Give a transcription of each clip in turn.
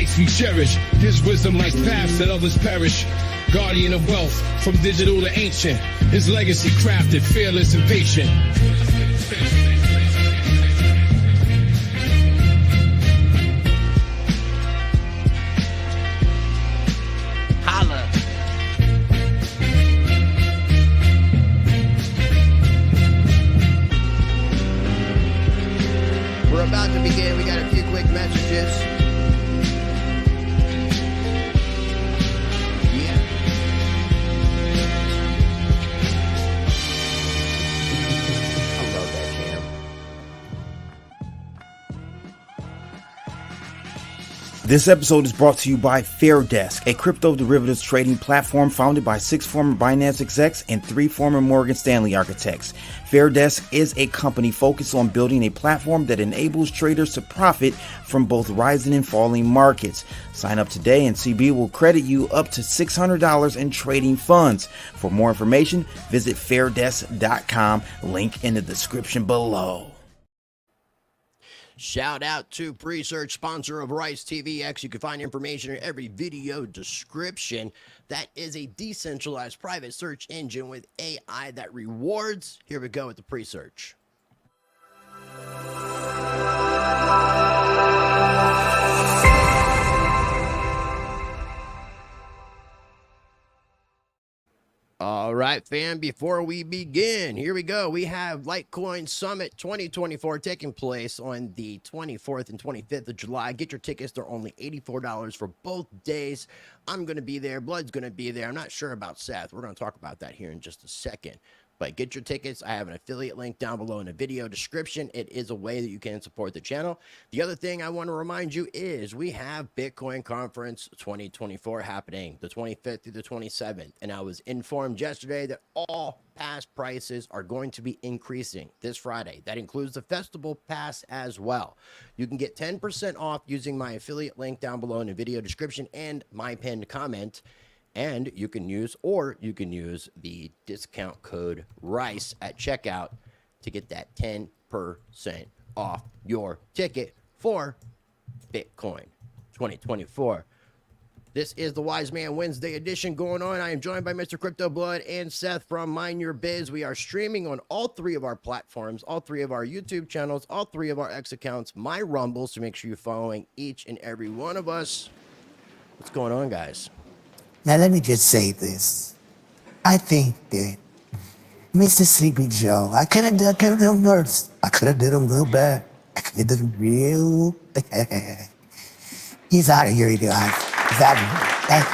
faiths we cherish. His wisdom lights paths that others perish. Guardian of wealth, from digital to ancient. His legacy crafted, fearless and patient. Holla. We're about to begin. We got a few quick messages. This episode is brought to you by FairDesk, a crypto derivatives trading platform founded by 6 former Binance execs and 3 former Morgan Stanley architects. FairDesk is a company focused on building a platform that enables traders to profit from both rising and falling markets. Sign up today and CB will credit you up to $600 in trading funds. For more information, visit fairdesk.com, link in the description below. Shout out to Pre-Search, sponsor of Rice TVX. You can find information in every video description. That is a decentralized private search engine with AI that rewards. Here we go with the Pre-Search. All right, fam, before we begin, here we go. We have Litecoin Summit 2024 taking place on the 24th and 25th of July. Get your tickets. They're only $84 for both days. I'm going to be there. Blood's going to be there. I'm not sure about Seth. We're going to talk about that here in just a second. But get your tickets. I have an affiliate link down below in the video description. It is a way that you can support the channel. The other thing I want to remind you is we have Bitcoin Conference 2024 happening the 25th through the 27th. And I was informed yesterday that all pass prices are going to be increasing this Friday. That includes the festival pass as well. You can get 10% off using my affiliate link down below in the video description and my pinned comment. And you can use the discount code RICE at checkout to get that 10% off your ticket for Bitcoin 2024. This is the Wiseman Wednesday edition going on. I am joined by Mr. Crypto Blood and Seth from Mind Your Biz. We are streaming on all 3 of our platforms, all 3 of our YouTube channels, all 3 of our X accounts, my Rumble, so make sure you're following each and every one of us. What's going on, guys? Now, let me just say this. I think that Mr. Sleepy Joe, I could have done worse. I could have done him real bad. I could have done him real bad. He's out of here, guys. He's out of here. Thank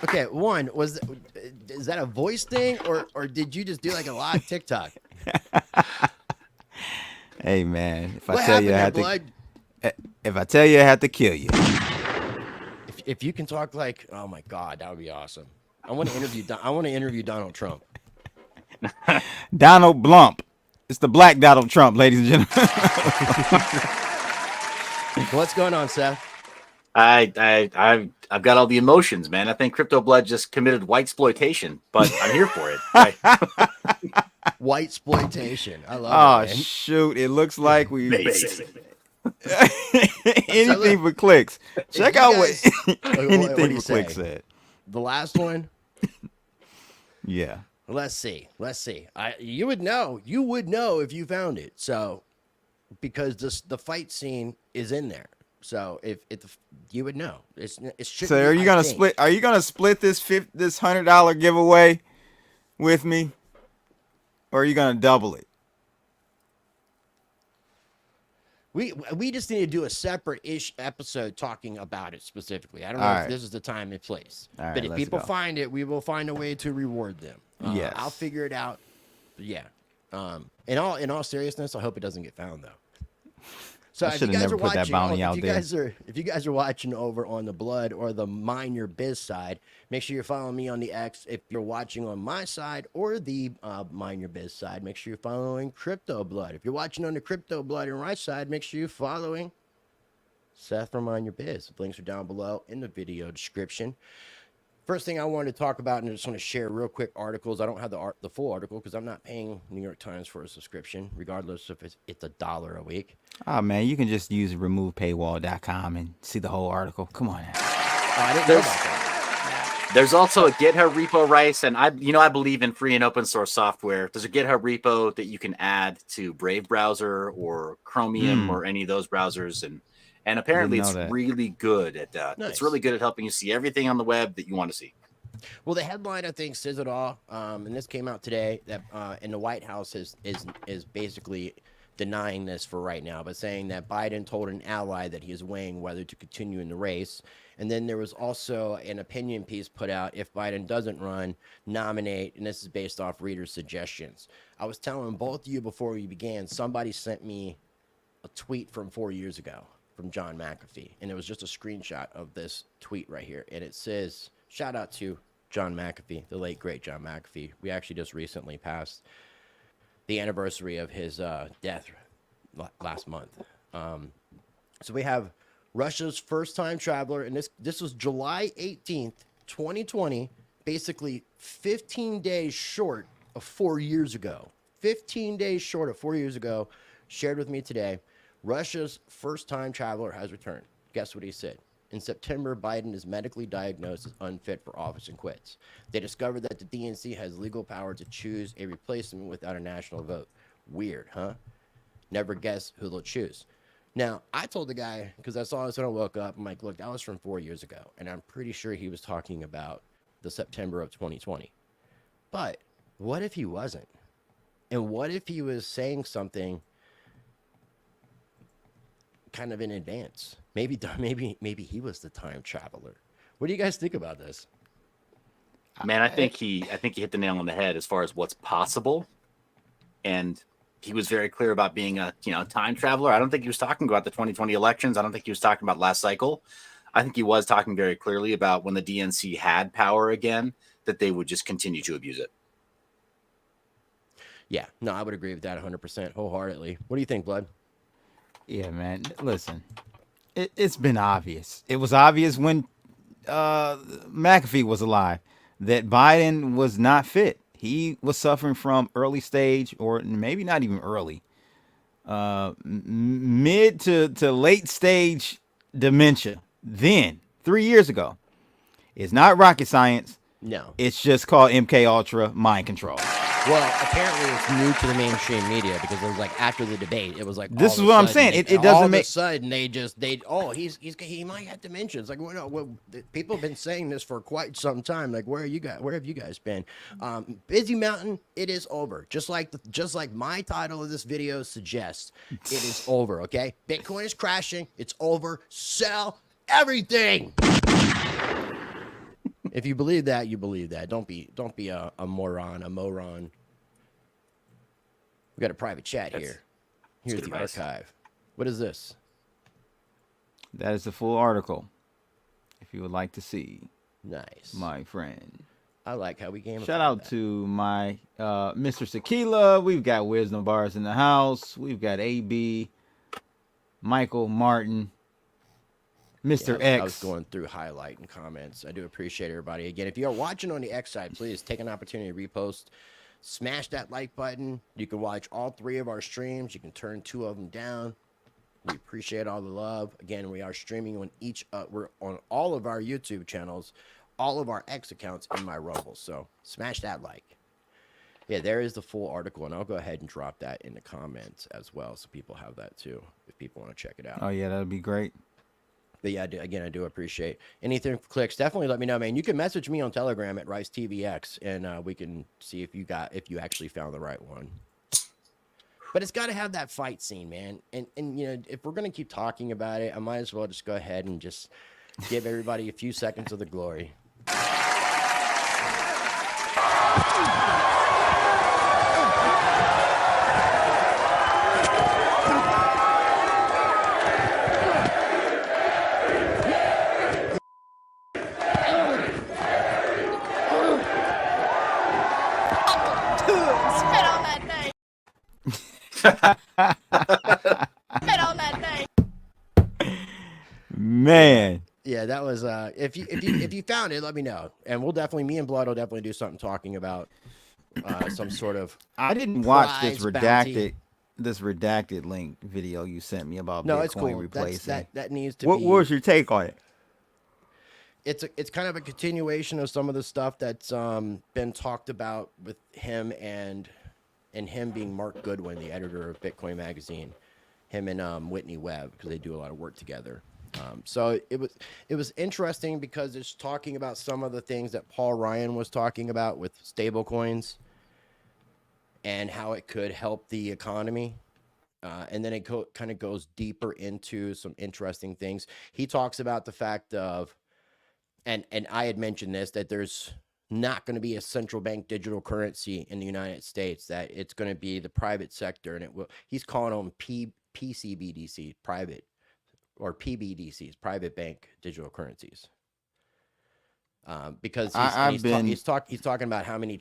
you. Okay, one, is that a voice thing, or did you just do like a live TikTok? Hey, man, if What I tell you I had to kill you. If you can talk like, oh my God, that would be awesome. I want to interview Donald Trump. Donald Blump. It's the black Donald Trump, ladies and gentlemen. What's going on, Seth? I've got all the emotions, man. I think Crypto Blood just committed white exploitation, but I'm here for it. White exploitation. I love it. Oh shoot! It looks like we anything for clicks. Check out what anything for clicks said. The last one. Yeah. Let's see. You would know if you found it. So, because the fight scene is in there. So if you would know, it should. So are you gonna split? Are you gonna split this $100 giveaway with me, or are you gonna double it? We just need to do a separate-ish episode talking about it specifically. I don't know if this is the time and place. But if people find it, we will find a way to reward them. Yes. I'll figure it out. Yeah. In all seriousness, I hope it doesn't get found though. So if you guys are watching, if you guys are watching over on the Blood or the Mind Your Biz side, make sure you're following me on the X. If you're watching on my side or the Mind Your Biz side, make sure you're following Crypto Blood. If you're watching on the Crypto Blood and right side, make sure you're following Seth from Mind Your Biz. The links are down below in the video description. First thing I wanted to talk about, and I just want to share real quick articles. I don't have the full article because I'm not paying New York Times for a subscription, regardless if it's $1 a week. Oh man, you can just use removepaywall.com and see the whole article. Come on now. I didn't know about that. There's also a GitHub repo, Rice, and I believe in free and open source software. There's a GitHub repo that you can add to Brave browser or Chromium or any of those browsers, and apparently it's really good at Nice. It's really good at helping you see everything on the web that you want to see. Well, the headline I think says it all, and this came out today that and the White House is basically denying this for right now, but saying that Biden told an ally that he is weighing whether to continue in the race. And then there was also an opinion piece put out: if Biden doesn't run, nominate. And this is based off readers' suggestions. I was telling both of you before we began, somebody sent me a tweet from 4 years ago from John McAfee, and it was just a screenshot of this tweet right here. And it says, shout out to John McAfee, the late great John McAfee. We actually just recently passed the anniversary of his death last month. So we have Russia's first-time traveler, and this was July 18th, 2020, basically 15 days short of 4 years ago. 15 days short of 4 years ago, shared with me today. Russia's first-time traveler has returned. Guess what he said? In September, Biden is medically diagnosed as unfit for office and quits. They discovered that the DNC has legal power to choose a replacement without a national vote. Weird, huh? Never guess who they'll choose. Now, I told the guy, because I saw this when I woke up, I'm like, look, that was from 4 years ago. And I'm pretty sure he was talking about the September of 2020. But what if he wasn't? And what if he was saying something kind of in advance? Maybe he was the time traveler. What do you guys think about this? Man, I think he hit the nail on the head as far as what's possible. And he was very clear about being a time traveler. I don't think he was talking about the 2020 elections. I don't think he was talking about last cycle. I think he was talking very clearly about when the DNC had power again, that they would just continue to abuse it. Yeah, no, I would agree with that 100% wholeheartedly. What do you think, Blood? Yeah, man. Listen, it's been obvious. It was obvious when McAfee was alive that Biden was not fit. He was suffering from early stage, or maybe not even early, mid to late stage dementia. Then 3 years ago, it's not rocket science. No, it's just called MK Ultra mind control. Well, apparently it's new to the mainstream media because it was like after the debate, it was like this is what I'm saying. It doesn't all make. Of a sudden he might have dementia. It's like people have been saying this for quite some time. Like where have you guys been? Busy Mountain, it is over. Just like my title of this video suggests, it is over. Okay, Bitcoin is crashing. It's over. Sell everything. If you believe that, you believe that. Don't be a moron. We got a private chat here. Here's the archive. What is this? That is the full article. If you would like to see. Nice. My friend. I like how we came. Shout out to my Mr. Sakila. We've got Wisdom Bars in the house. We've got AB, Michael Martin, Mr. X. I was going through highlight and comments. I do appreciate everybody. Again, if you're watching on the X side, please take an opportunity to repost. Smash that like button. You can watch all 3 of our streams. You can turn 2 of them down. We appreciate all the love. Again, we are streaming on we're on all of our YouTube channels, all of our X accounts, and my Rumble. So smash that like. Yeah, there is the full article, and I'll go ahead and drop that in the comments as well, so people have that too, if people want to check it out. Oh yeah, that'd be great. But yeah, I do appreciate anything for clicks. Definitely let me know, man. You can message me on Telegram at RiceTVX, and we can see if you actually found the right one. But it's got to have that fight scene, man. And if we're gonna keep talking about it, I might as well just go ahead and just give everybody a few seconds of the glory. Man, Yeah, that was if you found it, let me know, and me and Blood will definitely do something talking about some sort of. I didn't watch this prize bounty. redacted link video you sent me about No, Bitcoin it's cool. replacing. That needs to What be. was your take on it? It's kind of a continuation of some of the stuff that's been talked about with him and him being Mark Goodwin, the editor of Bitcoin Magazine, him and Whitney Webb, because they do a lot of work together. So it was interesting because it's talking about some of the things that Paul Ryan was talking about with stable coins and how it could help the economy. And then it kind of goes deeper into some interesting things. He talks about the fact of, and I had mentioned this, that there's not going to be a central bank digital currency in the United States, that it's going to be the private sector, and he's calling them PCBDC, private, or PBDCs, private bank digital currencies. Because he's talking about how many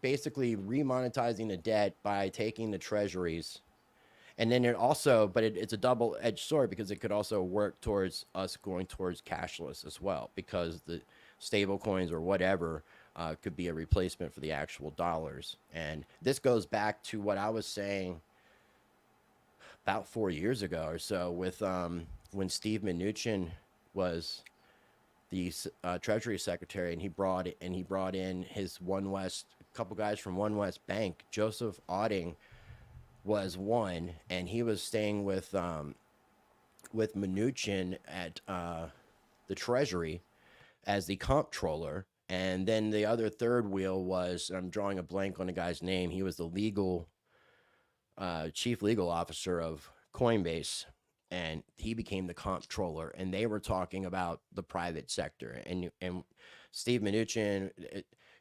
basically remonetizing the debt by taking the treasuries. And then it's a double-edged sword, because it could also work towards us going towards cashless as well, because the stable coins or whatever could be a replacement for the actual dollars. And this goes back to what I was saying about 4 years ago or so with when Steve Mnuchin was the Treasury Secretary, and he brought in his couple guys from One West Bank. Joseph Otting was one, and he was staying with Mnuchin at the Treasury as the comptroller. And then the other third wheel was, I'm drawing a blank on the guy's name, he was the chief legal officer of Coinbase, and he became the comptroller. And they were talking about the private sector. And Steve Mnuchin,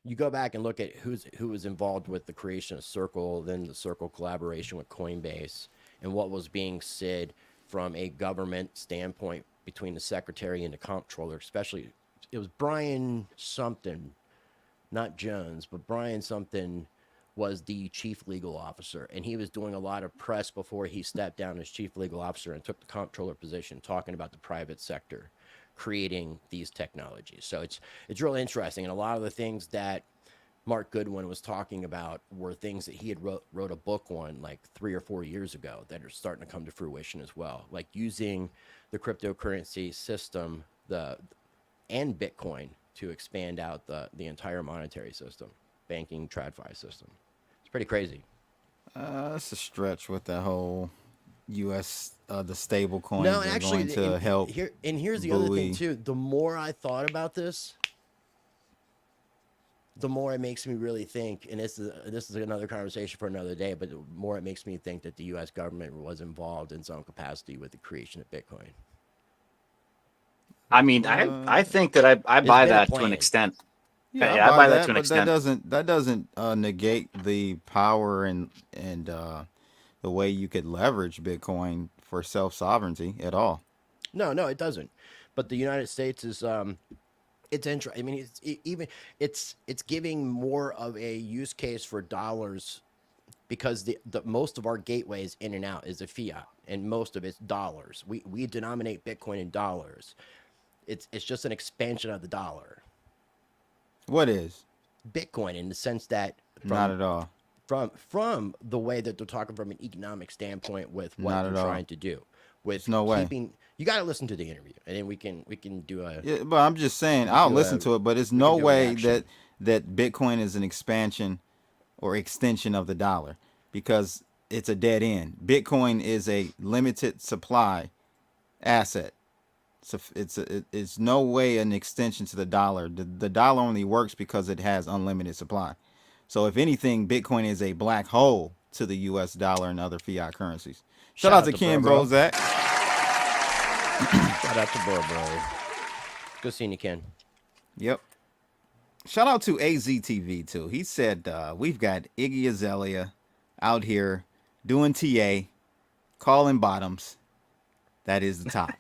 you go back and look at who was involved with the creation of Circle, then the Circle collaboration with Coinbase, and what was being said from a government standpoint between the secretary and the comptroller. Especially, it was Brian something, not Jones, but Brian something was the chief legal officer, and he was doing a lot of press before he stepped down as chief legal officer and took the comptroller position, talking about the private sector creating these technologies. So it's really interesting, and a lot of the things that Mark Goodwin was talking about were things that he had wrote a book on like 3 or 4 years ago that are starting to come to fruition as well, like using the cryptocurrency system and Bitcoin to expand out the entire monetary system, banking, TradFi system. It's pretty crazy. It's a stretch with that whole U.S. The stable coins No, and actually, going to help. Here's the other thing too. The more I thought about this, the more it makes me really think. And this is another conversation for another day. But the more it makes me think that the U.S. government was involved in some capacity with the creation of Bitcoin. I mean, I think that I buy that to an extent. Yeah, I buy that to an extent. That doesn't negate the power and the way you could leverage Bitcoin for self-sovereignty at all. No, it doesn't. But the United States is it's interesting. I mean, it's giving more of a use case for dollars, because the most of our gateways in and out is a fiat, and most of it's dollars. We denominate Bitcoin in dollars. It's just an expansion of the dollar. What is Bitcoin, in the sense that not at all from the way that they're talking from an economic standpoint with what they're trying to do with no way. You got to listen to the interview, and then we can do a. Yeah, but I'm just saying I'll listen to it, but it's no way that Bitcoin is an expansion or extension of the dollar, because it's a dead end. Bitcoin is a limited supply asset. So it's no way an extension to the dollar. The dollar only works because it has unlimited supply. So if anything, Bitcoin is a black hole to the U.S. dollar and other fiat currencies. Shout out to Ken Bozak. Shout out to Bro. Good seeing you, Ken. Yep. Shout out to AZTV too. He said we've got Iggy Azalea out here doing TA, calling bottoms. That is the top.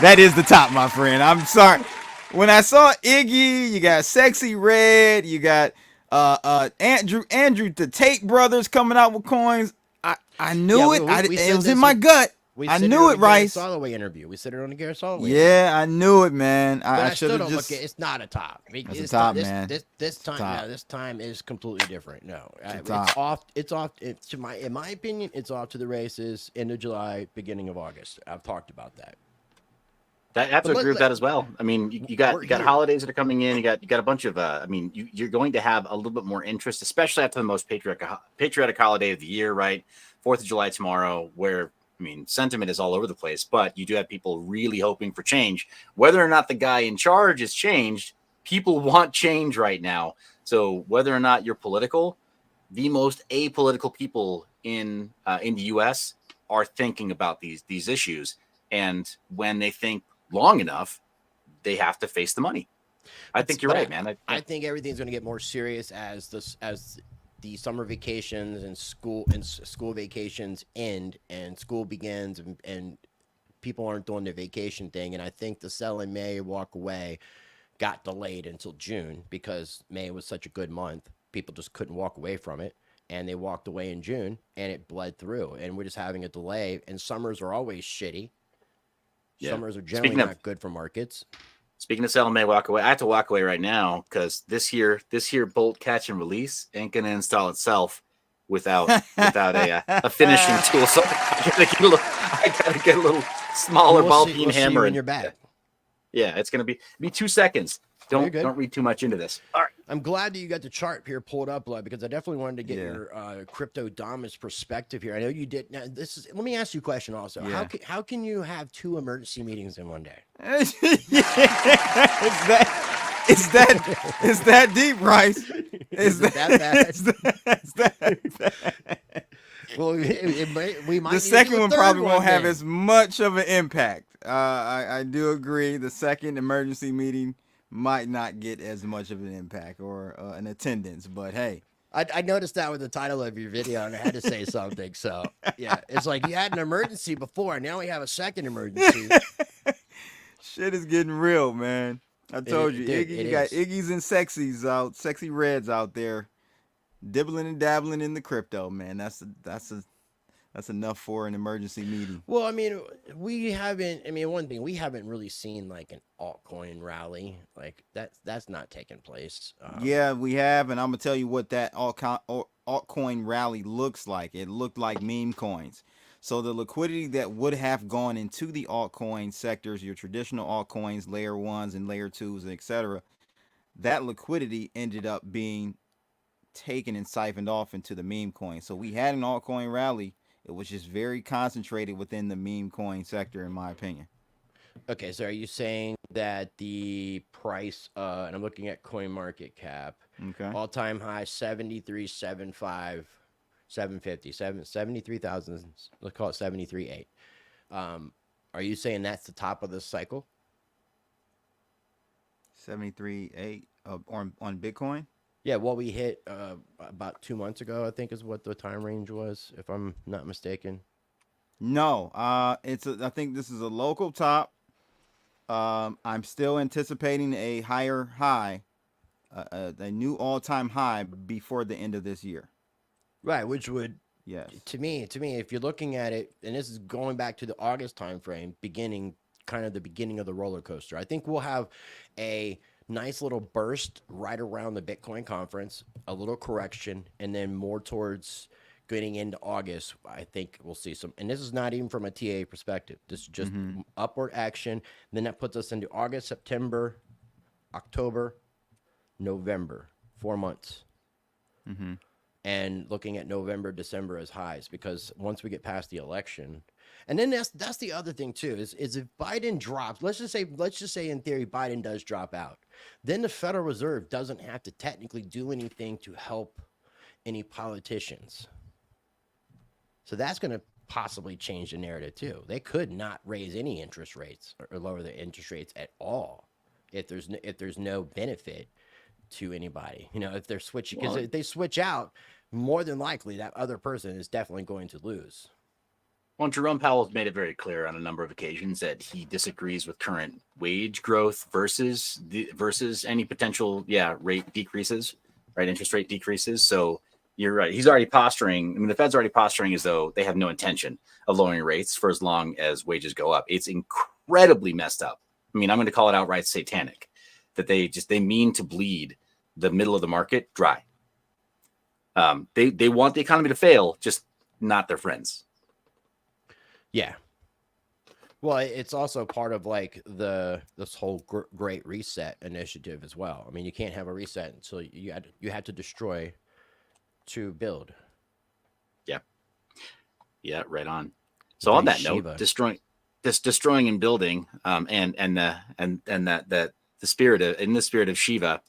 That is the top, my friend. I'm sorry. When I saw Iggy, you got Sexy Red, you got Andrew the Tate brothers coming out with coins. I knew it. It was in my gut. I knew it, Rice. Soloway interview. We said it on the Garrett Soloway. Yeah, I knew it, man. But I should still have don't just. look at. It's not a top. It's a top, man. This time, top. no, this time is completely different. No, It's off. It's off. In my opinion, it's off to the races end of July, beginning of August. I've talked about that. I have to agree with that as well. I mean, you got holidays that are coming in. You got a bunch of. I mean, you're going to have a little bit more interest, especially after the most patriotic holiday of the year, right? 4th of July tomorrow, where I mean, sentiment is all over the place. But you do have people really hoping for change. Whether or not the guy in charge is changed, people want change right now. So whether or not you're political, the most apolitical people in the U.S. are thinking about these issues, and when they think long enough, they have to face the money. I think you're right, man. I think everything's going to get more serious as the summer vacations and school vacations end and school begins and people aren't doing their vacation thing. And I think the sell in May, walk away got delayed until June because May was such a good month. People just couldn't walk away from it. And they walked away in June and it bled through. And we're just having a delay. And summers are always shitty. Yeah. Summers are generally not good for markets. Speaking of selling May walk away, I have to walk away right now because this year bolt catch and release ain't gonna install itself without a finishing tool. So I gotta get a little smaller ball peen hammer in your bag. Yeah, it's gonna be 2 seconds. Don't read too much into this. All right. I'm glad that you got the chart here pulled up, Blood, because I definitely wanted to get your crypto dominance perspective here. I know you did. Now, let me ask you a question also. Yeah. How can you have 2 emergency meetings in one day? Is that deep, Rice? Is that bad? Is that bad? Well, we might. The second one probably won't have as much of an impact. I do agree. The second emergency meeting might not get as much of an impact or an attendance, but hey. I noticed that with the title of your video, and I had to say something. So, yeah, it's like you had an emergency before, now we have a second emergency. Shit is getting real, man. I told you, Iggy, you got Iggy's and sexy reds out there, dibbling and dabbling in the crypto, man. That's enough for an emergency meeting. Well, I mean, one thing, we haven't really seen like an altcoin rally. Like that's not taking place. Yeah, we have. And I'm going to tell you what that altcoin rally looks like. It looked like meme coins. So the liquidity that would have gone into the altcoin sectors, your traditional altcoins, layer 1s and layer 2s, etc., that liquidity ended up being taken and siphoned off into the meme coin. So we had an altcoin rally. It was just very concentrated within the meme coin sector, in my opinion. Okay, so are you saying that the price, and I'm looking at CoinMarketCap, all-time high 73.75, 750, 73,000, let's call it 73.8. Are you saying that's the top of the cycle? 73.8 on Bitcoin? Yeah, what we hit about 2 months ago, I think, is what the time range was, if I'm not mistaken. No, I think this is a local top. I'm still anticipating a higher high, a new all-time high before the end of this year. Right, which would, yes, to me, if you're looking at it, and this is going back to the August time frame, kind of the beginning of the roller coaster. I think we'll have a nice little burst right around the Bitcoin conference, a little correction, and then more towards getting into August. I think we'll see some, and this is not even from a TA perspective. This is just upward action. Then that puts us into August, September, October, November, 4 months. And looking at November, December as highs, because once we get past the election, and then that's the other thing too, is if Biden drops, let's just say in theory Biden does drop out, then the Federal Reserve doesn't have to technically do anything to help any politicians. So that's going to possibly change the narrative too. They could not raise any interest rates or lower the interest rates at all if there's no benefit to anybody. You know, if they're switching, because if they switch out, more than likely that other person is definitely going to lose. Well, Jerome Powell's made it very clear on a number of occasions that he disagrees with current wage growth versus any potential rate decreases, right? Interest rate decreases. So You're right. He's already posturing. I mean, the Fed's already posturing as though they have no intention of lowering rates for as long as wages go up. It's incredibly messed up. I mean, I'm going to call it outright satanic that they mean to bleed the middle of the market dry. They want the economy to fail, just not their friends. Yeah. Well, it's also part of like this whole Great Reset initiative as well. I mean, you can't have a reset until you had to destroy to build. Yeah, right on. So on that note, destroying and building, and the spirit of Shiva.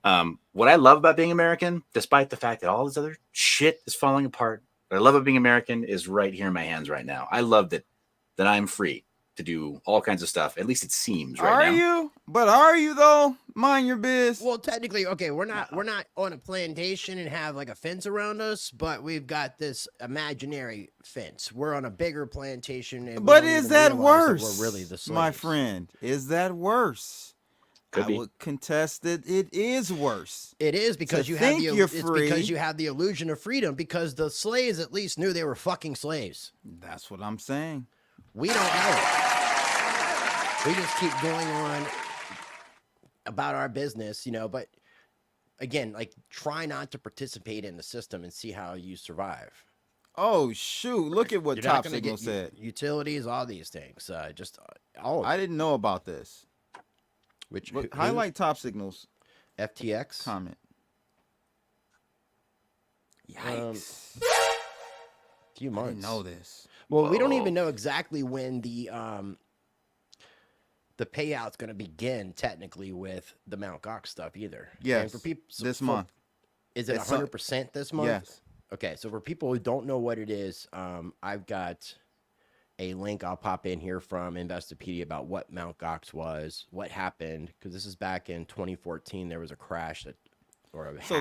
What I love about being American, despite the fact that all this other shit is falling apart, what I love about being American is right here in my hands right now. I love that I'm free to do all kinds of stuff. At least it seems right now. Are you? But are you though? Mind your biz. Well, technically, okay, we're not on a plantation and have like a fence around us, but we've got this imaginary fence. We're on a bigger plantation, and but is that worse? That we're really the slaves. My friend, is that worse? Could be. I would contest that it is worse. It is because because you have the illusion of freedom, because the slaves at least knew they were fucking slaves. That's what I'm saying. We don't know it. We just keep going on about our business, but again, like, try not to participate in the system and see how you survive. Oh, shoot. Look at what You're Top not Signal said. Utilities, all these things. All of I didn't know about this. Highlight Top Signal's FTX comment. Yikes. Few months. I didn't know this. Well, we don't even know exactly when the payout's going to begin technically with the Mt. Gox stuff either. Yes, and for people, this month. Is it 100% this month? Yes. Okay, so for people who don't know what it is, I've got a link I'll pop in here from Investopedia about what Mt. Gox was, what happened, because this is back in 2014. There was a crash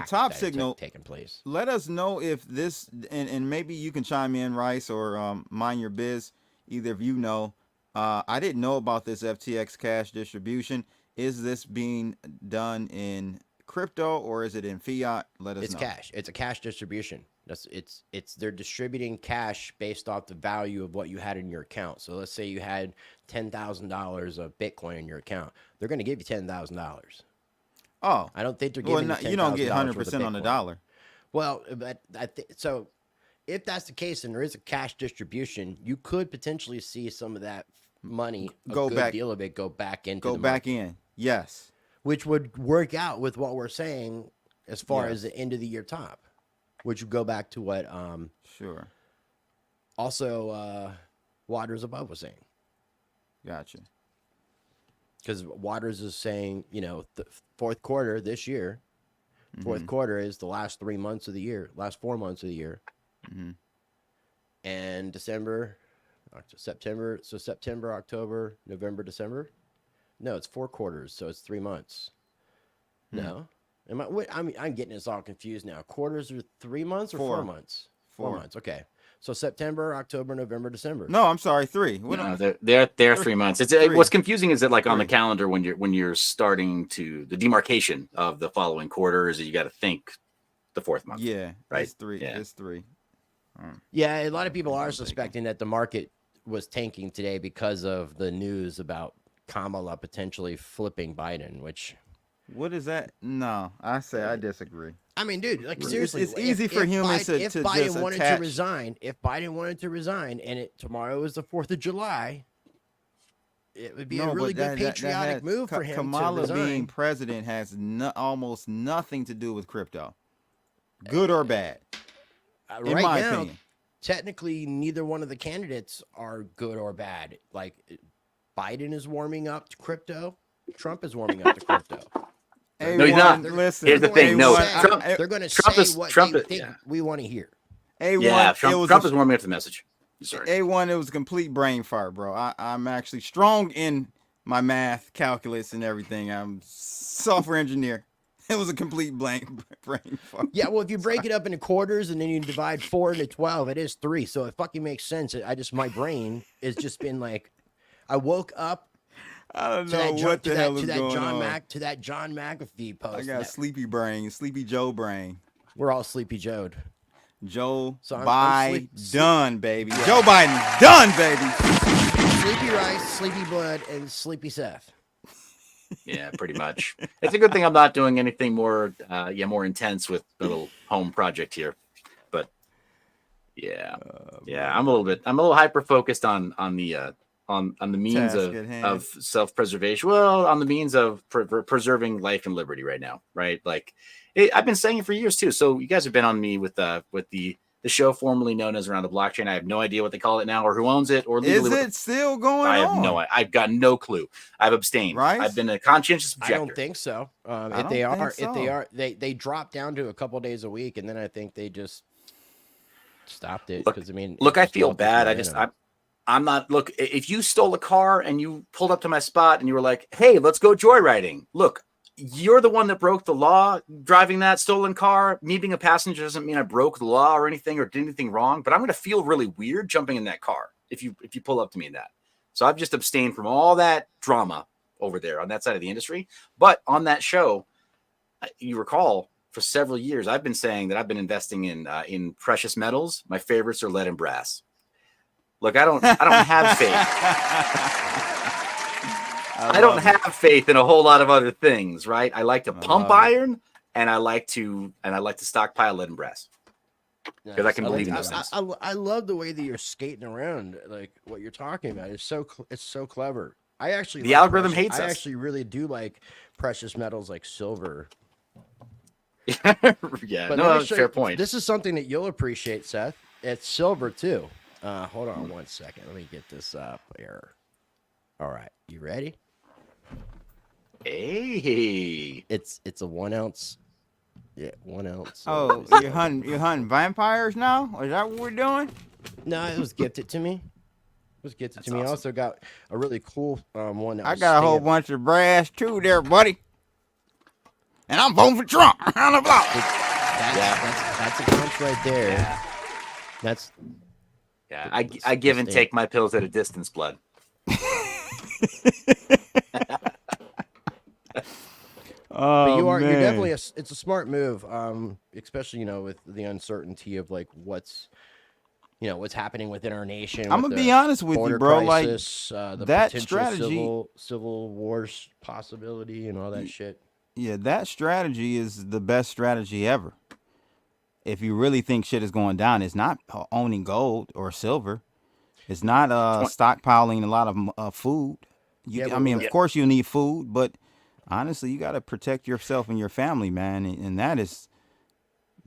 Top Signal taking place. Let us know if this, and maybe you can chime in, Rice, or Mind Your Biz. Either of you know. I didn't know about this FTX cash distribution. Is this being done in crypto or is it in fiat? Let us know. It's cash. It's a cash distribution. They're distributing cash based off the value of what you had in your account. So let's say you had $10,000 of Bitcoin in your account. They're going to give you $10,000. Oh, I don't think they're giving you don't get 100% on the dollar. Well, but so if that's the case and there is a cash distribution, you could potentially see some of that money, deal of it, go back into in. Yes, which would work out with what we're saying as far as the end of the year top, which would go back to what sure. Also, Waters Above was saying. Gotcha. Because Waters is saying, the fourth quarter this year, fourth quarter is the last 3 months of the year, last 4 months of the year. Mm-hmm. And September, October, November, December. No, it's 4 quarters, so it's 3 months. No, I'm getting this all confused now. Quarters are 3 months or 4 months? 4 months. Okay, so September, October, November, December. No, I'm sorry, 3. No, they're 3 months. What's confusing is that on the calendar when you're starting to the demarcation of the following quarters, you got to think the 4th month. Yeah, right. It's 3. Yeah. It's 3. Yeah, a lot of people are suspecting that the market was tanking today because of the news about Kamala potentially flipping Biden, which... What is that? No, I disagree. I mean, dude, like, seriously, it's easy for humans to Biden wanted to resign, if Biden wanted to resign, and tomorrow is the 4th of July, it would be a really good patriotic move for him. Kamala to resign. Being president has almost nothing to do with crypto, good or bad. In right my now, opinion, technically, neither one of the candidates are good or bad. Like, Biden is warming up to crypto. Trump is warming up to crypto. No, he's not. Listen, here's the thing. No, they're going to say what they think we want to hear. Trump is warming up the message. Sorry. A1, it was a complete brain fart, bro. I'm actually strong in my math, calculus, and everything. I'm software engineer. It was a complete brain fart. Yeah, well, if you break it up into quarters and then you divide 4 into 12, it is 3. So it fucking makes sense. My brain has just been like, I woke up. I don't know what the hell is going on. To that John McAfee post. I got sleepy brain, sleepy Joe brain. We're all sleepy Joe'd. Joe So I'm Biden, baby. Joe Biden done, baby. Sleepy Rice, Sleepy Blood, and Sleepy Seth. Yeah, pretty much. It's a good thing I'm not doing anything more, more intense with the little home project here. But yeah, I'm a little hyper focused on the means of self-preservation. Well, on the means of preserving life and liberty right now, right? Like I've been saying it for years too. So you guys have been on me with the show formerly known as Around the Blockchain. I have no idea what they call it now or who owns it or legally. Is it still going on? I've got no clue. I've abstained. Right? I've been a conscientious objector. I don't think so. If they dropped down to a couple days a week, and then I think they just stopped it. Because I feel bad. I'm not. Look, if you stole a car and you pulled up to my spot and you were like, "Hey, let's go joyriding," look. You're the one that broke the law driving that stolen car. Me being a passenger doesn't mean I broke the law or anything or did anything wrong, but I'm going to feel really weird jumping in that car if you pull up to me in that. So I've just abstained from all that drama over there on that side of the industry. But on that show, you recall for several years, I've been saying that I've been investing in precious metals. My favorites are lead and brass. Look, I don't have faith. I don't have faith in a whole lot of other things, right? I like to pump iron, and I like to stockpile lead and brass because I can believe in those things. I love the way that you're skating around, like what you're talking about. It's so clever. The algorithm hates us. I actually really do like precious metals like silver. Yeah, but fair point. This is something that you'll appreciate, Seth. It's silver too. Hold on 1 second. Let me get this up here. All right, you ready? Hey, it's a 1 ounce. Yeah, 1 ounce. Oh, you're hunting vampires now? Is that what we're doing? No, it was gifted to me. Awesome. I also got a really cool one. I got a whole bunch of brass too, there, buddy. And I'm voting for Trump on the block. That's a punch right there. Yeah. I give and take my pills at a distance, blood. But you're definitely it's a smart move, especially with the uncertainty of like what's happening within our nation. I'm gonna be honest with you, bro. Crisis, like the that potential strategy, civil wars possibility, and all that shit. Yeah, that strategy is the best strategy ever. If you really think shit is going down, it's not owning gold or silver. It's not stockpiling a lot of food. Of course you need food, but honestly, you got to protect yourself and your family, man, and that is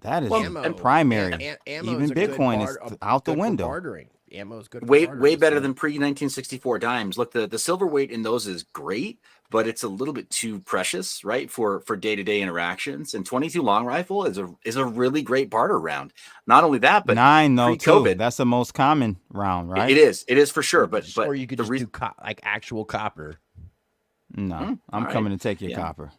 primary. Even Bitcoin is out the window. Bartering. Ammo is good. Way better than pre-1964 dimes. Look, the silver weight in those is great, but it's a little bit too precious, right, for day-to-day interactions. And 22 long rifle is a really great barter round. Not only that, but 9 though too. That's the most common round, right? It is for sure. But or you could just do like actual copper. No, I'm coming to take your copper.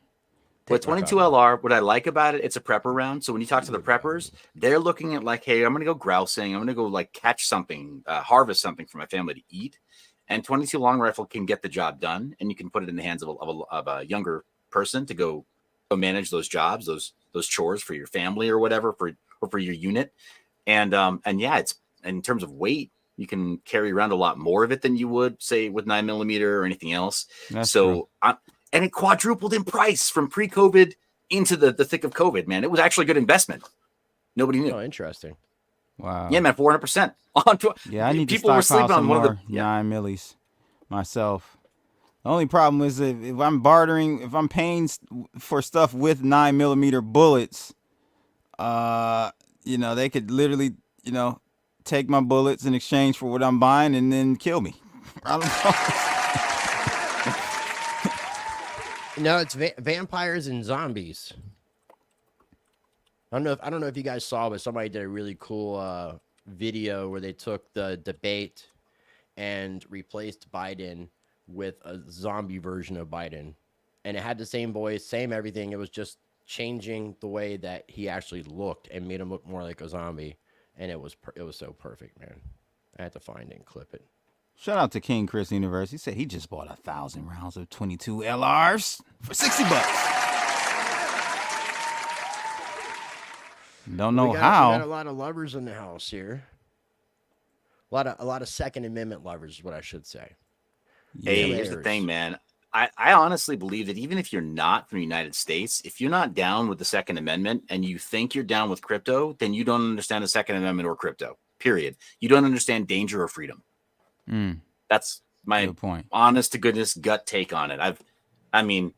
With 22 LR, what I like about it, it's a prepper round. So when you talk to the preppers, they're looking at like, hey, I'm going to go grousing. I'm going to go like catch something, harvest something for my family to eat. And 22 long rifle can get the job done. And you can put it in the hands of a younger person to go manage those jobs, those chores for your family or whatever, for your unit. And yeah, it's in terms of weight, you can carry around a lot more of it than you would say with 9mm or anything else. That's true. And it quadrupled in price from pre-COVID into the thick of COVID, man. It was actually a good investment. Nobody knew. Oh, interesting. Wow. Yeah, man, 400%. Yeah, I need people to were stockpile sleeping on some one more of the 9mm myself. The only problem is if I'm bartering, if I'm paying for stuff with 9mm bullets, they could literally, take my bullets in exchange for what I'm buying and then kill me. I don't know. No, it's vampires and zombies. I don't know if you guys saw, but somebody did a really cool video where they took the debate and replaced Biden with a zombie version of Biden, and it had the same voice, same everything. It was just changing the way that he actually looked and made him look more like a zombie, and it was so perfect, man. I had to find it and clip it. Shout out to King Chris University. He said he just bought 1,000 rounds of 22 LRs for $60. Don't know We how. got a lot of lovers in the house here. A lot of Second Amendment lovers is what I should say. Hey, Yeah. here's the thing, Players. man. I honestly believe that even if you're not from the United States, if you're not down with the Second Amendment and you think you're down with crypto, then you don't understand the Second Amendment or crypto, period. You don't understand danger or freedom. That's my Good point. honest to goodness gut take on it. I mean,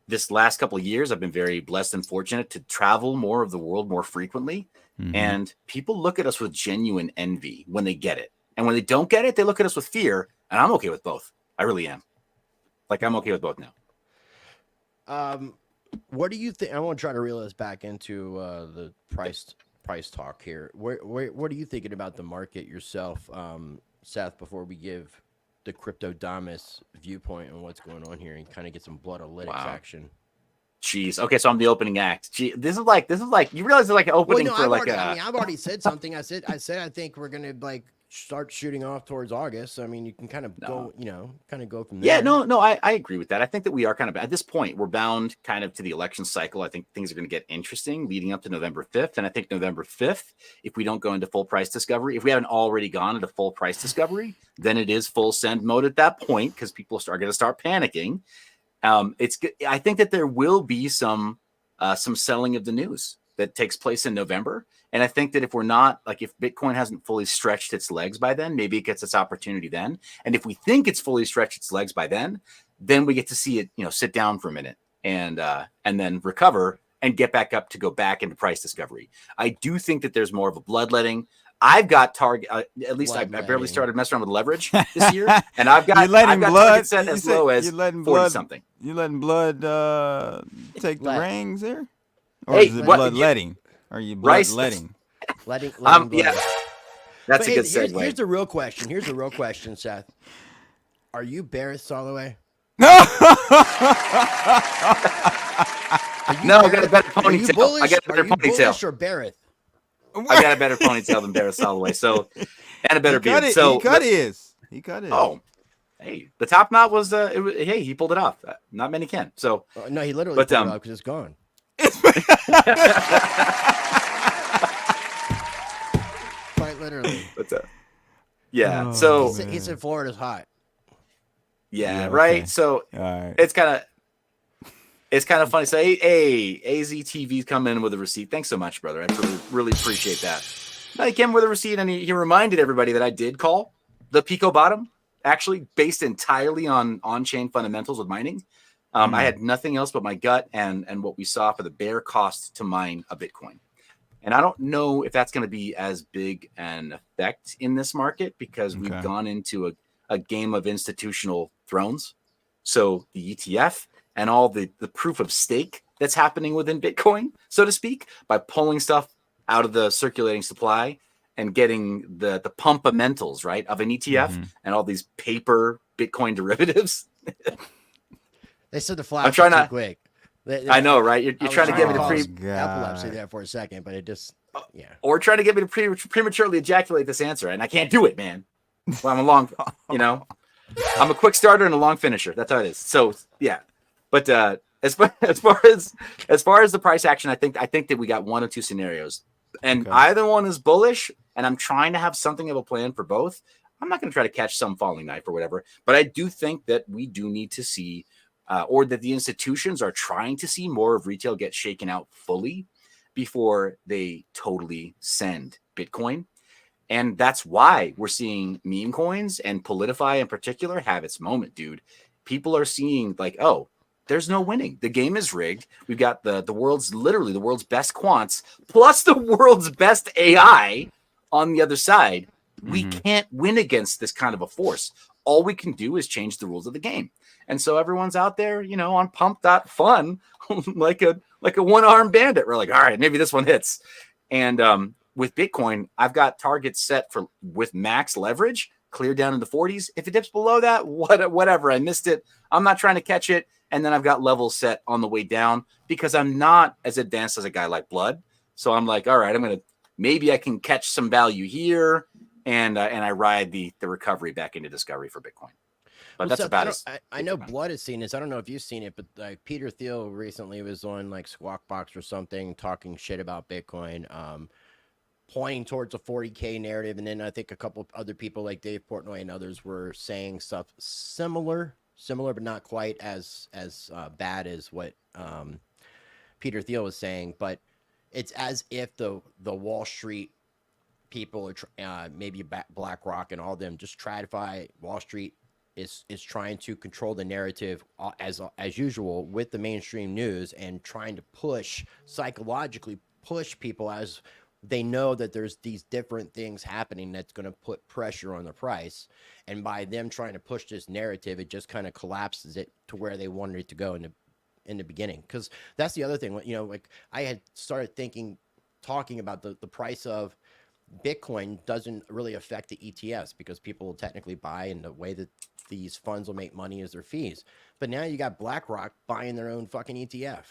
this last couple of years, I've been very blessed and fortunate to travel more of the world more frequently. And people look at us with genuine envy when they get it. And when they don't get it, they look at us with fear. And I'm okay with both. I really am. Like, I'm okay with both now. What do you think? I want to try to reel this back into the price talk here. What are you thinking about the market yourself, Seth? Before we give the crypto Damas viewpoint on what's going on here and kind of get some blood analytics action. Jeez. Okay, so I'm the opening act. Gee, this is like you realize it's like an opening for like I've already said something. I said I think we're gonna like start shooting off towards August. I mean, you can kind of go from there. Yeah, no, I agree with that. I think that we are kind of at this point, we're bound kind of to the election cycle. I think things are going to get interesting leading up to November 5th. And I think November 5th, if we don't go into full price discovery, if we haven't already gone into full price discovery, then it is full send mode at that point because people are going to start panicking. I think that there will be some selling of the news that takes place in November. And I think that if Bitcoin hasn't fully stretched its legs by then, maybe it gets its opportunity then. And if we think it's fully stretched its legs by then we get to see it, sit down for a minute and then recover and get back up to go back into price discovery. I do think that there's more of a bloodletting. I've got target. At least I barely started messing around with leverage this year, and I've got target set as low as 40 something. You letting blood take the reins there, or Hey, is it what- bloodletting? Are you Rice- bloodletting? Letting Yeah, blood. that's But a good here's segue. the real question. Here's the real question, Seth. Are you Barris all the way? No, I got a better ponytail. I got a better Bullish ponytail. or Barrett? I got a better ponytail than Barris Holloway. So, and a better beard. So He cut his. Oh, hey, the top knot was. Hey, he pulled it off. Not many can. So No, he literally But, pulled it off because it's gone. Quite literally. but yeah. Oh, so He said Florida's hot. yeah, Yeah, right. okay. So All right. it's kind of funny. So hey, AZTV's come in with a receipt. Thanks so much, brother. I really appreciate that. Now, he came with a receipt and he reminded everybody that I did call the Pico bottom, actually based entirely on on-chain fundamentals with mining. I had nothing else but my gut and what we saw for the bare cost to mine a Bitcoin. And I don't know if that's going to be as big an effect in this market because we've gone into a game of institutional thrones. So the ETF and all the proof of stake that's happening within Bitcoin, so to speak, by pulling stuff out of the circulating supply and getting the pumpamentals, right, of an ETF and all these paper Bitcoin derivatives. They said the flash I'm trying was too to- quick. I know, right? You're I was trying to get me to cause God. epilepsy there for a second, but it just or trying to get me to prematurely ejaculate this answer, and I can't do it, man. Well, I'm I'm a quick starter and a long finisher. That's how it is. So yeah, but as far as the price action, I think that we got one of two scenarios, and either one is bullish, and I'm trying to have something of a plan for both. I'm not going to try to catch some falling knife or whatever, but I do think that we do need to see. Or that the institutions are trying to see more of retail get shaken out fully before they totally send Bitcoin. And that's why we're seeing meme coins and Politify in particular have its moment, dude. People are seeing like, oh, there's no winning. The game is rigged. We've got the world's best quants plus the world's best AI on the other side. We can't win against this kind of a force. All we can do is change the rules of the game. And so everyone's out there, on pump.fun, like a one-armed bandit. We're like, all right, maybe this one hits. And with Bitcoin, I've got targets set with max leverage, clear down in the 40s. If it dips below that, whatever, I missed it. I'm not trying to catch it. And then I've got levels set on the way down because I'm not as advanced as a guy like Blood. So I'm like, all right, maybe I can catch some value here. And I ride the recovery back into discovery for Bitcoin. But Well, that's Seth, about as I know Blood has seen this. I don't know if you've seen it, but like Peter Thiel recently was on like Squawk Box or something talking shit about Bitcoin, pointing towards a 40K narrative. And then I think a couple of other people like Dave Portnoy and others were saying stuff similar, but not quite as bad as what Peter Thiel was saying. But it's as if the Wall Street people are maybe BlackRock and all them just TradFi Wall Street is trying to control the narrative as usual with the mainstream news and trying to psychologically push people as they know that there's these different things happening that's going to put pressure on the price, and by them trying to push this narrative, it just kind of collapses it to where they wanted it to go in the beginning. Because that's the other thing, like I had started talking about the price of Bitcoin doesn't really affect the ETFs because people will technically buy, and the way that these funds will make money is their fees. But now you got BlackRock buying their own fucking ETF.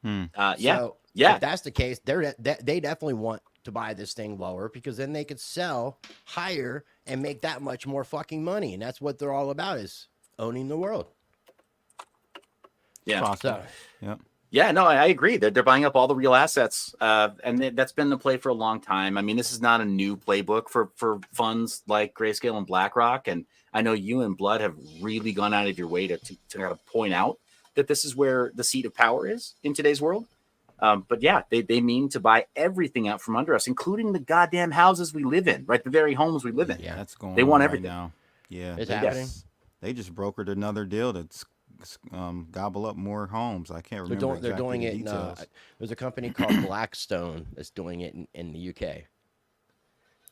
So if that's the case, they definitely want to buy this thing lower because then they could sell higher and make that much more fucking money. And that's what they're all about, is owning the world. Yeah. So, Yep. Yeah, no, I agree. They're buying up all the real assets, and that's been the play for a long time. I mean, this is not a new playbook for funds like Grayscale and BlackRock. And I know you and Blood have really gone out of your way to kind of point out that this is where the seat of power is in today's world. But yeah, they mean to buy everything out from under us, including the goddamn houses we live in, right? The very homes we live in. Yeah, that's going They on want right everything. now. Yeah, it's happening. they just brokered another deal to gobble up more homes. I can't remember. They're doing the it. details. There's a company called Blackstone that's doing it in the UK.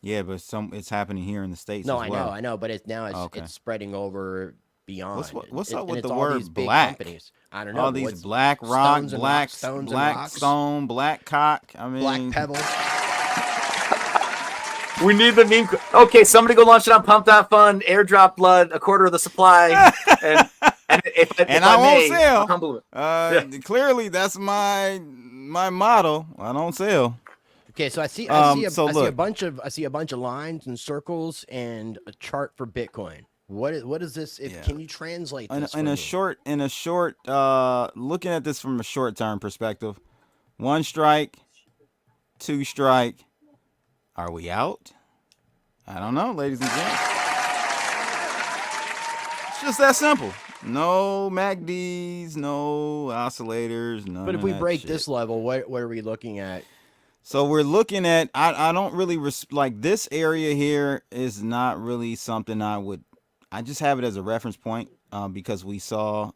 Yeah, but it's happening here in the States. No, as well. I know, but it's Okay. it's spreading over beyond. What's up and with it's the all word these big black? companies. I don't know. All these What's black rock, stones and black rocks, stones and black rocks, stone, black cock. I mean, black pebble. We need the meme. Okay, somebody go launch it on Pump.Fun, airdrop Blood, a quarter of the supply. And if I won't sell. I'll humble it. Clearly, that's my motto. I don't sell. Okay, so I see a bunch of lines and circles and a chart for Bitcoin. What is this? Can you translate this? In a short, looking at this from a short term perspective, 1 strike, 2 strike. Are we out? I don't know, ladies and gents. It's just that simple. No MACDs, no oscillators, none. But if we break this level, what are we looking at? So we're looking at, I don't really, like this area here is not really something I just have it as a reference point because we saw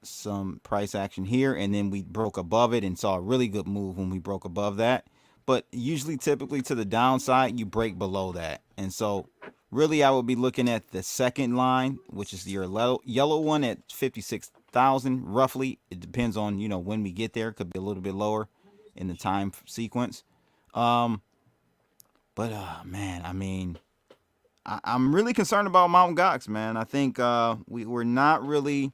some price action here and then we broke above it and saw a really good move when we broke above that. But usually, typically to the downside, you break below that. And so really, I would be looking at the second line, which is your yellow one at 56,000 roughly. It depends on, when we get there. It could be a little bit lower in the time sequence. Man, I mean, I'm really concerned about Mt. Gox, man. I think we're not really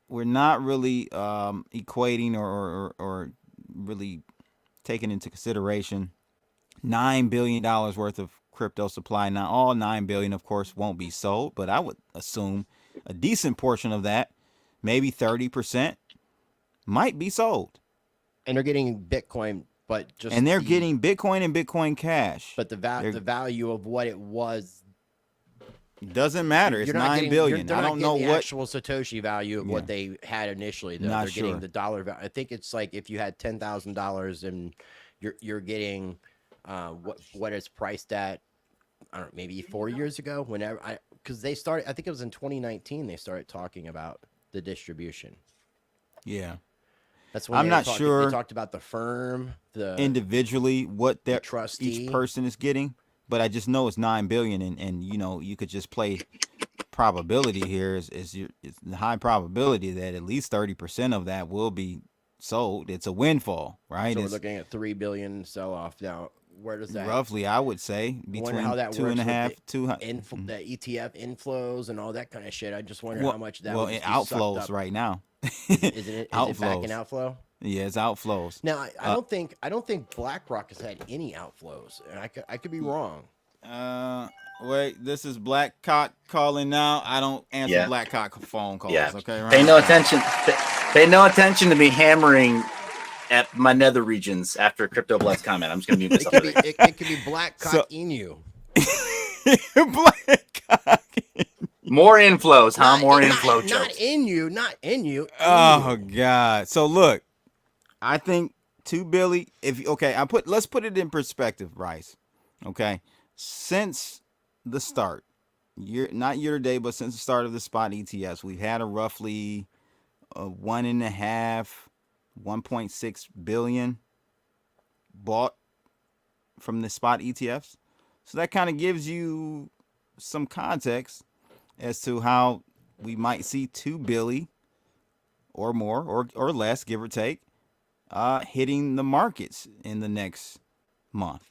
equating or really taking into consideration $9 billion worth of crypto supply. Now, all 9 billion, of course, won't be sold, but I would assume a decent portion of that, maybe 30%, might be sold. And they're getting Bitcoin, but just getting Bitcoin and Bitcoin Cash. But the value of what it was doesn't matter. It's 9 billion. I don't know what actual Satoshi value of what they had initially. Though. They're getting the dollar value. I think it's like if you had $10,000 and you're getting what it's priced at. I don't know, maybe 4 years ago. Because they started. I think it was in 2019 they started talking about the distribution. Yeah. That's when I'm not sure. They talked about the firm, the individually what the trustee. each person is getting. But I just know it's 9 billion, and you could just play probability here. It's the high probability that at least 30% of that will be sold. It's a windfall, right? So we're looking at 3 billion sell off now. Where does that roughly? I would say between how that 2.5, 2. The ETF inflows and all that kind of shit. I just wonder how much that. Well, it outflows right now. Isn't it? Is it back in outflow? Yeah, it's outflows. Now, I don't think BlackRock has had any outflows, and I could be wrong. Wait, this is Black Cock calling now. I don't answer Yeah. Black Cock phone calls. Yeah. Okay, right? Pay no attention. Pay no attention to me hammering at my nether regions after Crypto Blood's comment. I'm just gonna mute myself. It could be Black Cock Inu. Black Cock. More inflows, huh? More inflow not jokes. not in you. Oh God. So look, I think to Billy, let's put it in perspective, Rice. Okay. Since the start, not year to date, but since the start of the spot ETFs, we've had a roughly 1.6 billion bought from the spot ETFs. So that kind of gives you some context as to how we might see 2 billion or more or less, give or take, hitting the markets in the next month.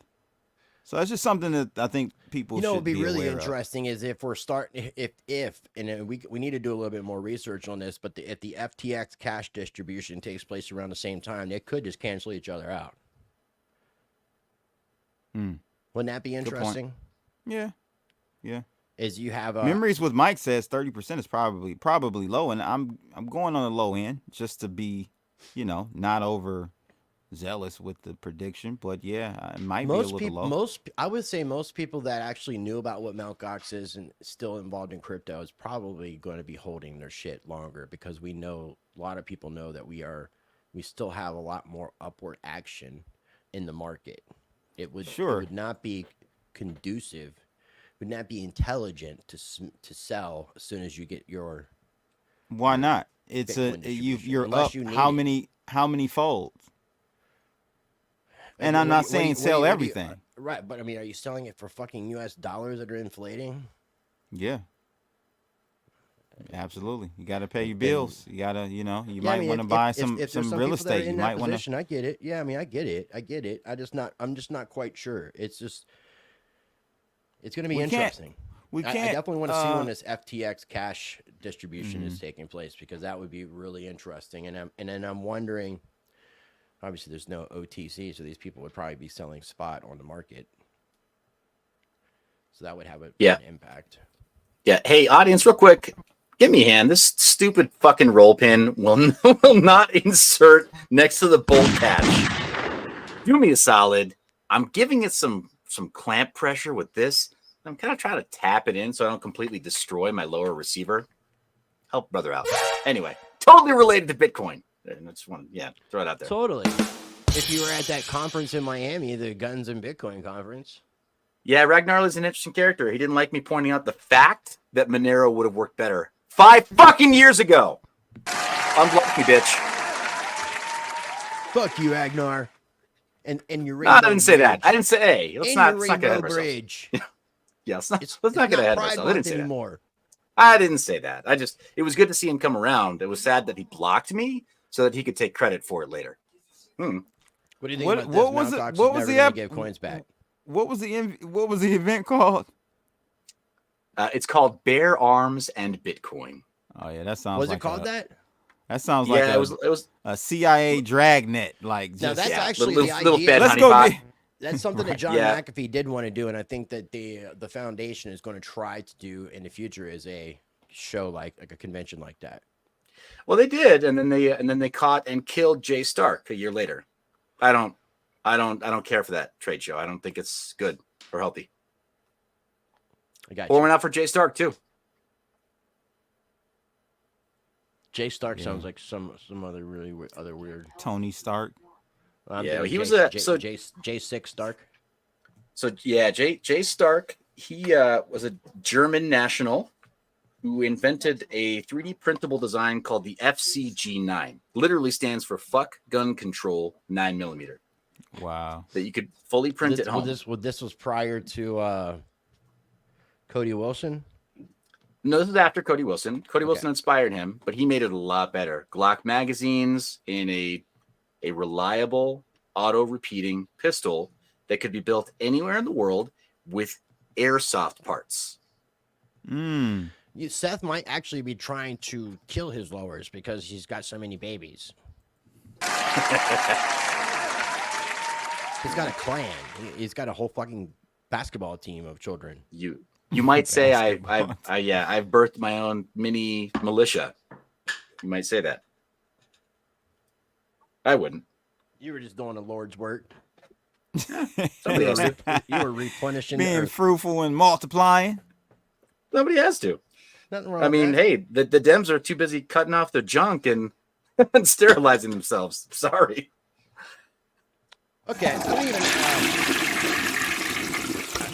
So that's just something that I think people should be aware of. What would be really interesting is if we're starting, and we need to do a little bit more research on this, but if the FTX cash distribution takes place around the same time, they could just cancel each other out. Wouldn't that be interesting? Yeah. Is you have Memories with Mike says 30% is probably low, and I'm going on the low end just to be, not over zealous with the prediction, but yeah, it might be a little low. I would say most people that actually knew about what Mt. Gox is and still involved in crypto is probably going to be holding their shit longer, because we know a lot of people know that we still have a lot more upward action in the market. It would not be conducive, would not be intelligent to sell as soon as you get your. Why not? It's you're up. How many folds? And I'm not saying sell everything. Right, but I mean, are you selling it for fucking US dollars that are inflating? Yeah. Absolutely. You got to pay your bills. You got to, you might want to buy some real estate. You might want to. I get it. Yeah, I mean, I get it. I'm just not quite sure. It's going to be interesting. I definitely want to see when this FTX cash distribution is taking place, because that would be really interesting. And then I'm wondering, obviously there's no OTC, so these people would probably be selling spot on the market. So that would have an impact. Yeah. Hey, audience, real quick, give me a hand. This stupid fucking roll pin will not insert next to the bolt catch. Do me a solid. I'm giving it some clamp pressure with this. I'm kind of trying to tap it in so I don't completely destroy my lower receiver. Help brother out. Anyway, totally related to Bitcoin. I just want to, throw it out there. Totally. If you were at that conference in Miami, the Guns and Bitcoin conference. Yeah, Ragnar is an interesting character. He didn't like me pointing out the fact that Monero would have worked better 5 fucking years ago. Unblock me, bitch. Fuck you, Ragnar. And your Rainbow I didn't say bridge. That. I didn't say, hey, let's not get ahead of ourselves. Yeah, let's not get ahead of ourselves. I didn't say anymore. I didn't say that. It was good to see him come around. It was sad that he blocked me so that he could take credit for it later. What do you think about this? What was the give coins back? What was the event called? It's called Bear Arms and Bitcoin. Oh yeah, that sounds. Was it called that? That sounds like it was a CIA dragnet. Like now that's actually little, the idea. Little fed honeypot. That's something that John McAfee did want to do, and I think that the foundation is going to try to do in the future is a show like a convention like that. Well, they did, and then they caught and killed Jay Stark a year later. I don't care for that trade show. I don't think it's good or healthy. Or went out for Jay Stark too. Jay Stark sounds like some other really weird Tony Stark. He was J6 Stark. So Jay Stark. He was a German national who invented a 3D printable design called the FCG9. Literally stands for Fuck Gun Control 9mm. Wow. That you could fully print at home. This was prior to Cody Wilson? No, this is after Cody Wilson. Cody Wilson inspired him, but he made it a lot better. Glock magazines in a reliable auto-repeating pistol that could be built anywhere in the world with airsoft parts. Seth might actually be trying to kill his lowers because he's got so many babies. He's got a clan. He's got a whole fucking basketball team of children. You might say I've birthed my own mini militia. You might say that. I wouldn't. You were just doing the Lord's work. Somebody has to. You were replenishing. Being fruitful and multiplying. Somebody has to. Nothing wrong. I mean, with that. hey, the Dems are too busy cutting off their junk and sterilizing themselves. Sorry. Okay.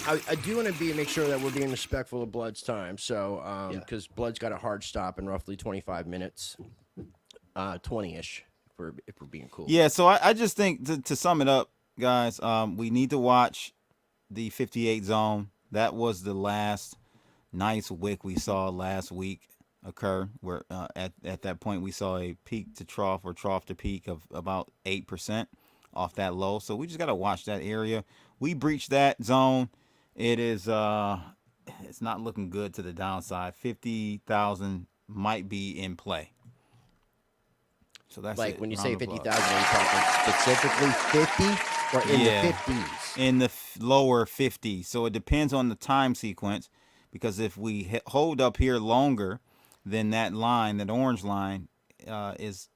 I do want to make sure that we're being respectful of Blood's time. So, because Blood's got a hard stop in roughly 25 minutes, 20-ish, if we're being cool. Yeah. So I just think to sum it up, guys, we need to watch the 58 zone. That was the last nice wick we saw last week occur, where at that point we saw a peak to trough or trough to peak of about 8% off that low. So we just got to watch that area. We breached that zone. It is it's not looking good to the downside. 50,000 might be in play. So that's like it. when you Round say of 50,000, applause. are you talking specifically 50 or in the 50s? In the lower 50s. So it depends on the time sequence, because if we hold up here longer, then that line, that orange line, is,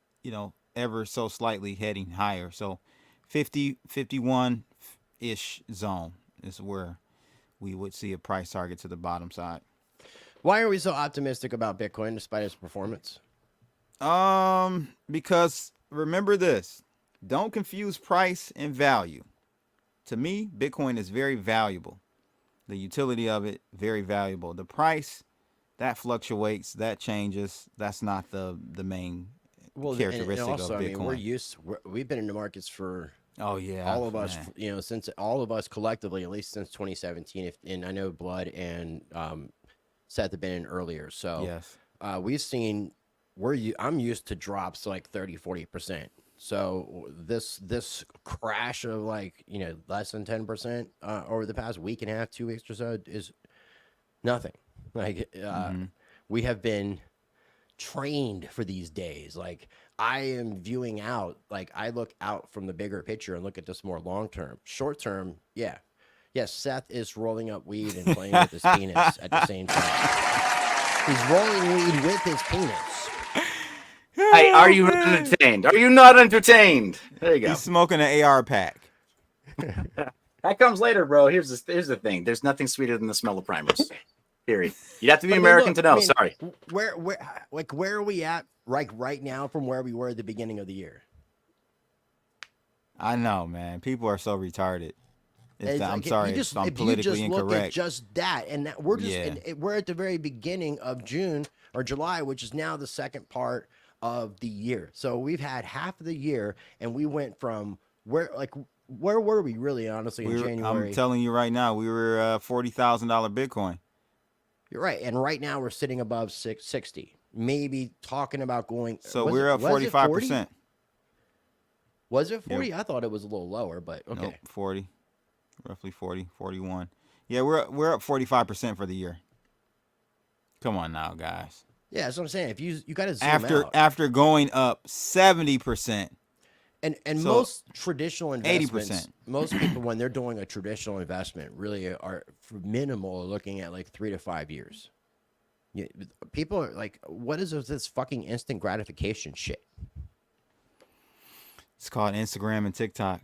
ever so slightly heading higher. So 50, 51-ish zone is where we would see a price target to the bottom side. Why are we so optimistic about Bitcoin despite its performance? Because remember this, don't confuse price and value. To me, Bitcoin is very valuable. The utility of it, very valuable. The price, that fluctuates, that changes. That's not the main characteristic and also, of Bitcoin. I mean, we've been in the markets for all of us, since all of us collectively, at least since 2017. And I know Blood and Seth have been in earlier. So yes, we've seen I'm used to drops like 30-40%. So this crash of less than 10% over the past week and a half, 2 weeks or so is nothing. We have been trained for these days. Like, I am viewing out, like, I look out from the bigger picture and look at this more long term. Short term, yes, Seth is rolling up weed and playing with his penis at the same time. He's rolling weed with his penis. Hey, are you not entertained? Are you not entertained? There you go. He's smoking an AR pack. That comes later, bro. Here's the thing. There's nothing sweeter than the smell of primers. Period. You'd have to be American to know. Sorry. Where are we at right now from where we were at the beginning of the year? I know, man. People are so retarded. I'm sorry, if I'm politically incorrect. Look at just that, and we're at the very beginning of June or July, which is now the second part of the year. So we've had half of the year, and we went from where were we really, honestly, in January? I'm telling you right now, we were $40,000 Bitcoin. You're right, and right now we're sitting above 660. Maybe talking about going. So we're up 45%. Was it 40? I thought it was a little lower, but okay. Nope, 40. Roughly 40, 41. Yeah, we're up 45% for the year. Come on now, guys. Yeah, that's what I'm saying. If you got to zoom out. After going up 70%. And so most traditional investments, 80%. Most people, when they're doing a traditional investment, really are minimal, looking at like 3 to 5 years. People are like, what is this fucking instant gratification shit? It's called Instagram and TikTok.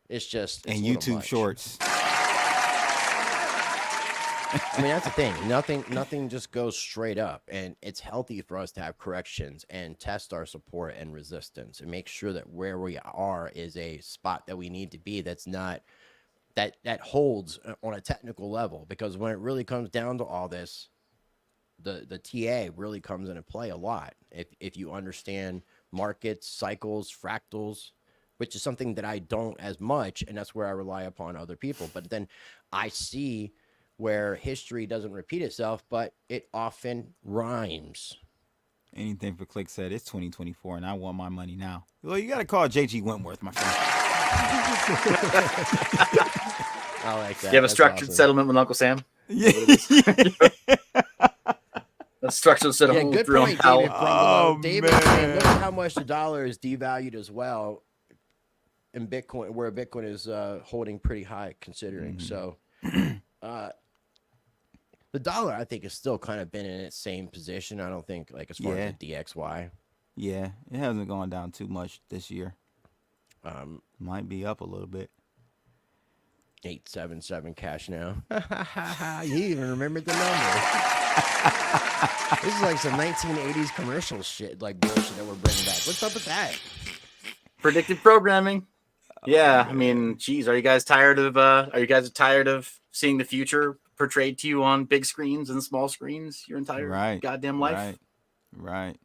It's and YouTube Shorts. I mean, that's the thing. Nothing just goes straight up, and it's healthy for us to have corrections and test our support and resistance and make sure that where we are is a spot that we need to be. That's not that holds on a technical level, because when it really comes down to all this, the TA really comes into play a lot. If you understand markets, cycles, fractals, which is something that I don't as much, and that's where I rely upon other people. But then I see where history doesn't repeat itself, but it often rhymes. Anything for Click said, it's 2024, and I want my money now. Well, you got to call JG Wentworth, my friend. I like that. You have a structured settlement with Uncle Sam? Yeah. A structured settlement with good point, David. Oh, David, man. look at how much the dollar is devalued as well. in Bitcoin, where Bitcoin is holding pretty high considering. So the dollar, I think, has still kind of been in its same position. I don't think, like, as far as the DXY. Yeah, it hasn't gone down too much this year. Might be up a little bit. 877 cash now. You even remembered the number. This is like some 1980s commercial shit, like bullshit that we're bringing back. What's up with that? Predictive programming. Yeah, I mean, geez, are you guys tired of seeing the future portrayed to you on big screens and small screens your entire goddamn life? Right.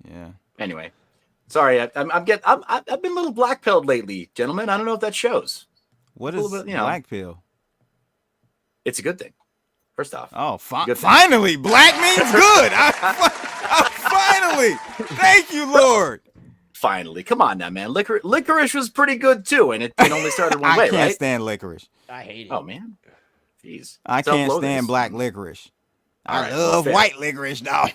Yeah. Anyway, sorry, I've been a little black pilled lately, gentlemen. I don't know if that shows. What is black pill? It's a good thing. First off, finally, black means good. Finally, thank you, Lord. Finally, come on now, man. Licorice was pretty good too, and it only started one way, right? I can't stand licorice. I hate it. Oh man, jeez. I can't stand black licorice. I love white licorice, though.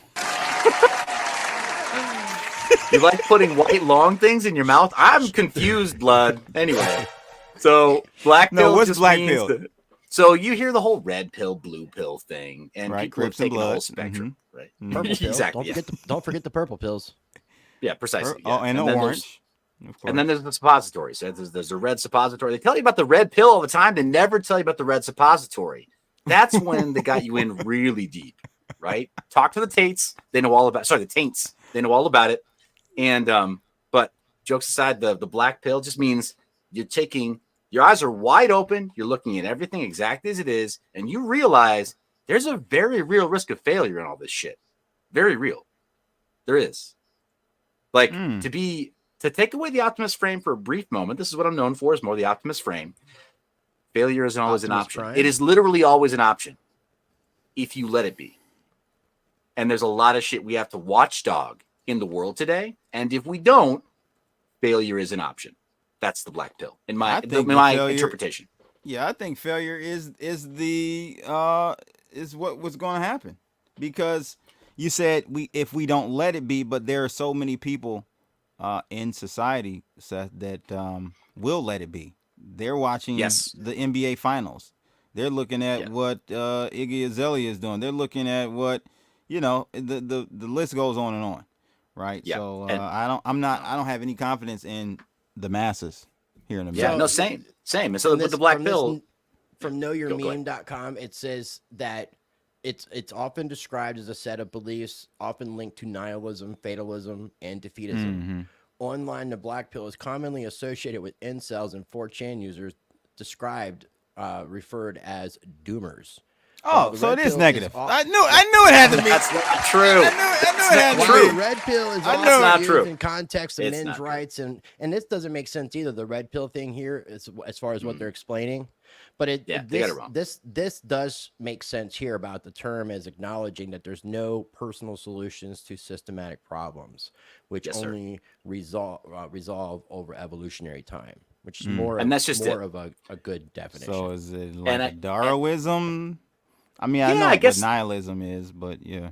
You like putting white long things in your mouth? I'm confused, blood. Anyway, so black pill. What's black pill? So you hear the whole red pill, blue pill thing, and people are Crips and taking the whole Bloods. spectrum, right? Purple pills. Exactly. Don't forget the purple pills. Yeah, precisely. And the orange. And then there's the suppository. So there's a red suppository. They tell you about the red pill all the time. They never tell you about the red suppository. That's when they got you in really deep, right? Talk to the Tates. They know all about. Sorry, the Taints. They know all about it. And but jokes aside, the black pill just means you're taking. Your eyes are wide open. You're looking at everything exactly as it is, and you realize there's a very real risk of failure in all this shit. Very real. There is. Like to take away the optimist frame for a brief moment. This is what I'm known for: is more the optimist frame. Failure isn't always an option. It is literally always an option if you let it be. And there's a lot of shit we have to watchdog in the world today, and if we don't, failure is an option. That's the black pill in my interpretation. Yeah, I think failure is what's going to happen, because you said if we don't let it be, but there are so many people in society, Seth, that will let it be. They're watching the NBA finals. They're looking at what Iggy Azalea is doing. They're looking at what the list goes on and on, right? Yeah. So I don't have any confidence in the masses here in America. Yeah, no, same. And so with the black pill, from knowyourmeme.com, it says that it's often described as a set of beliefs often linked to nihilism, fatalism, and defeatism. Online, the black pill is commonly associated with incels and 4chan users referred as doomers. Oh, so it is negative. I knew it had to be. That's not true. I knew it had to be. The red pill is also used in context of men's rights, and this doesn't make sense either. The red pill thing here, as far as what they're explaining, but they got it wrong. This does make sense here about the term as acknowledging that there's no personal solutions to systematic problems, which only resolve over evolutionary time, which is more of a good definition. So is it like a Darwinism? I mean, I know what nihilism is, but yeah.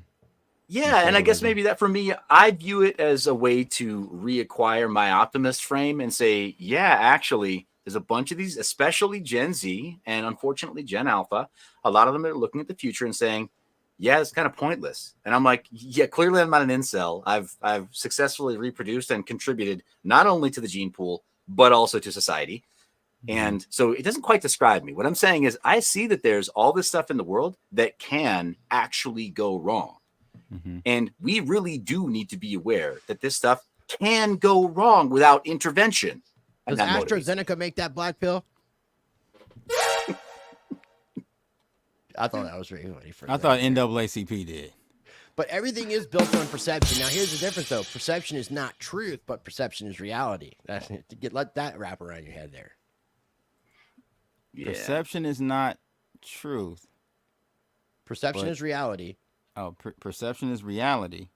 Yeah, and I guess maybe that for me, I view it as a way to reacquire my optimist frame and say, yeah, actually, there's a bunch of these, especially Gen Z and unfortunately Gen Alpha. A lot of them are looking at the future and saying, yeah, it's kind of pointless. And I'm like, yeah, clearly I'm not an incel. I've successfully reproduced and contributed not only to the gene pool, but also to society. And so it doesn't quite describe me. What I'm saying is I see that there's all this stuff in the world that can actually go wrong. And we really do need to be aware that this stuff can go wrong without intervention. Does AstraZeneca make that black pill? I thought that was really funny. I thought NAACP did. But everything is built on perception. Now, here's the difference, though. Perception is not truth, but perception is reality. Let that wrap around your head there. Yeah. Perception is not truth. Perception is reality. Oh, perception is reality.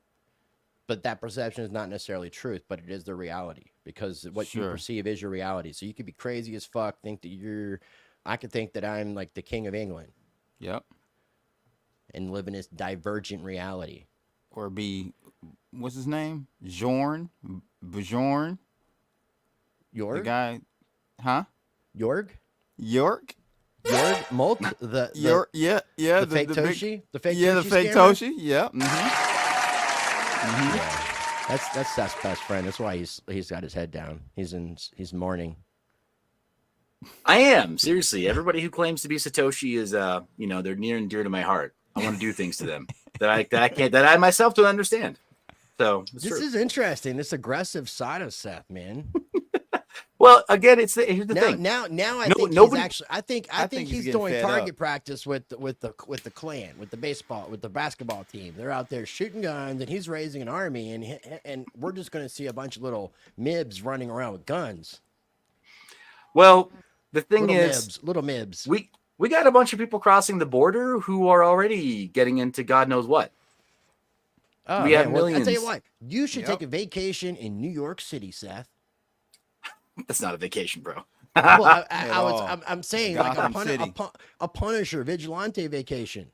But that perception is not necessarily truth, but it is the reality, because what you perceive is your reality. So you could be crazy as fuck, I could think that I'm like the king of England. Yep. And live in this divergent reality. Or be, what's his name? Bjorn? The Jorg? guy, huh? Jorg? York? Jorg Molt? The York? Yeah, yeah. the fake the big, Toshi? The fake yeah, Toshi the fake scammer? Toshi. Yeah. Yeah. That's Seth's best friend. That's why he's got his head down. He's mourning. I am seriously. Everybody who claims to be Satoshi is, they're near and dear to my heart. I want to do things to them that I myself don't understand. So it's This true. is interesting. This aggressive side of Seth, man. Well, again, here's the thing. Now I No- think nobody- he's actually. I think think he's he's getting doing fed target up. practice with the clan, with the basketball team. They're out there shooting guns, and he's raising an army, and we're just going to see a bunch of little mibs running around with guns. Well, the thing Little mibs. we got a bunch of people crossing the border who are already getting into God knows what. Oh, we have man, well, I tell you millions. what, you should Yep. take a vacation in New York City, Seth. That's not a vacation, bro. Well, all. I'm saying like Gotham City. a Punisher vigilante vacation.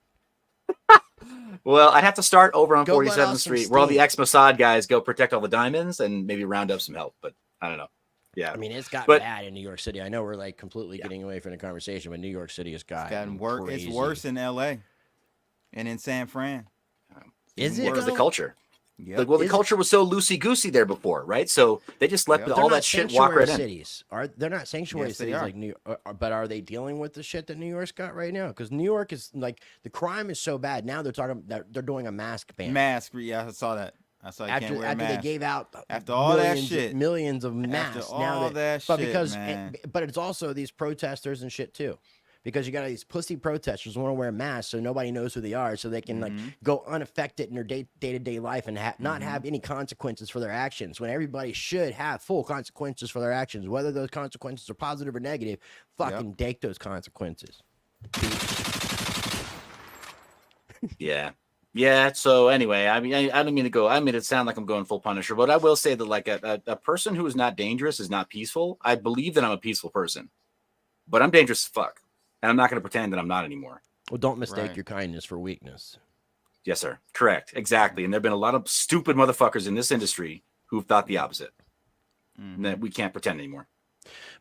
Well, I'd have to start over on Go let 47th off some Street where all the steam. ex-Mossad guys go protect all the diamonds and maybe round up some help, but I don't know. Yeah. I mean, it's gotten But- bad in New York City. I know we're like completely getting away from the conversation, but New York City has Gotten worse. crazy. It's worse in L.A. and in San Fran. Is it? Because the though? culture. Yep. Like, well, the Is it- culture was so loosey-goosey there before, right? So they just let Yep. They're all not that shit walk sanctuary right in. cities. They're not sanctuary Yes, they cities are. like New York, but are they dealing with the shit that New York's got right now? Because New York is like the crime is so bad now. They're talking that they're doing a mask ban Mask. Yeah, I saw that. I saw you can't after wear a after mask. they gave out After all that millions- shit. millions of masks. all now that but shit, because man. but it's also these protesters and shit too. Because you got these pussy protesters who want to wear masks so nobody knows who they are, so they can like go unaffected in their day-to-day life and not have any consequences for their actions. When everybody should have full consequences for their actions, whether those consequences are positive or negative. Fucking take those consequences. Yeah. Yeah. So anyway, I mean, I don't mean to go. I made it sound like I'm going full Punisher, but I will say that like a person who is not dangerous is not peaceful. I believe that I'm a peaceful person, but I'm dangerous as fuck, and I'm not going to pretend that I'm not anymore. Well, don't mistake Right. your kindness for weakness. Yes, sir. Correct. Exactly. And there've been a lot of stupid motherfuckers in this industry who've thought the opposite. And that we can't pretend anymore.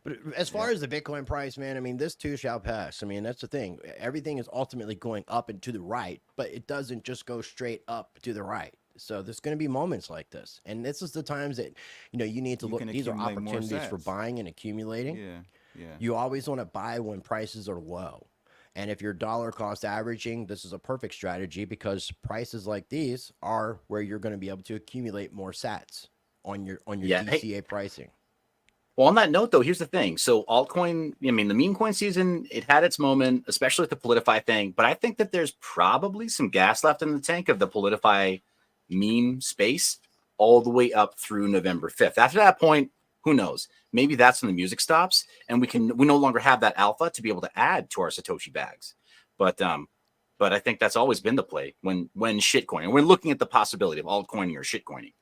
But as far as the Bitcoin price, man, I mean, this too shall pass. I mean, that's the thing. Everything is ultimately going up and to the right, but it doesn't just go straight up to the right. So there's going to be moments like this, and this is the times that you need to You look. can These are accumulate more opportunities for sats. buying and accumulating. Yeah. Yeah. You always want to buy when prices are low. And if you're dollar cost averaging, this is a perfect strategy because prices like these are where you're going to be able to accumulate more sats on your Yeah, hey. DCA pricing. Well, on that note, though, here's the thing. So altcoin, I mean, the meme coin season, it had its moment, especially with the Politify thing. But I think that there's probably some gas left in the tank of the Politify meme space all the way up through November 5th. After that point, who knows? Maybe that's when the music stops and we no longer have that alpha to be able to add to our Satoshi bags. But I think that's always been the play when shitcoining. We're looking at the possibility of altcoining or shitcoining.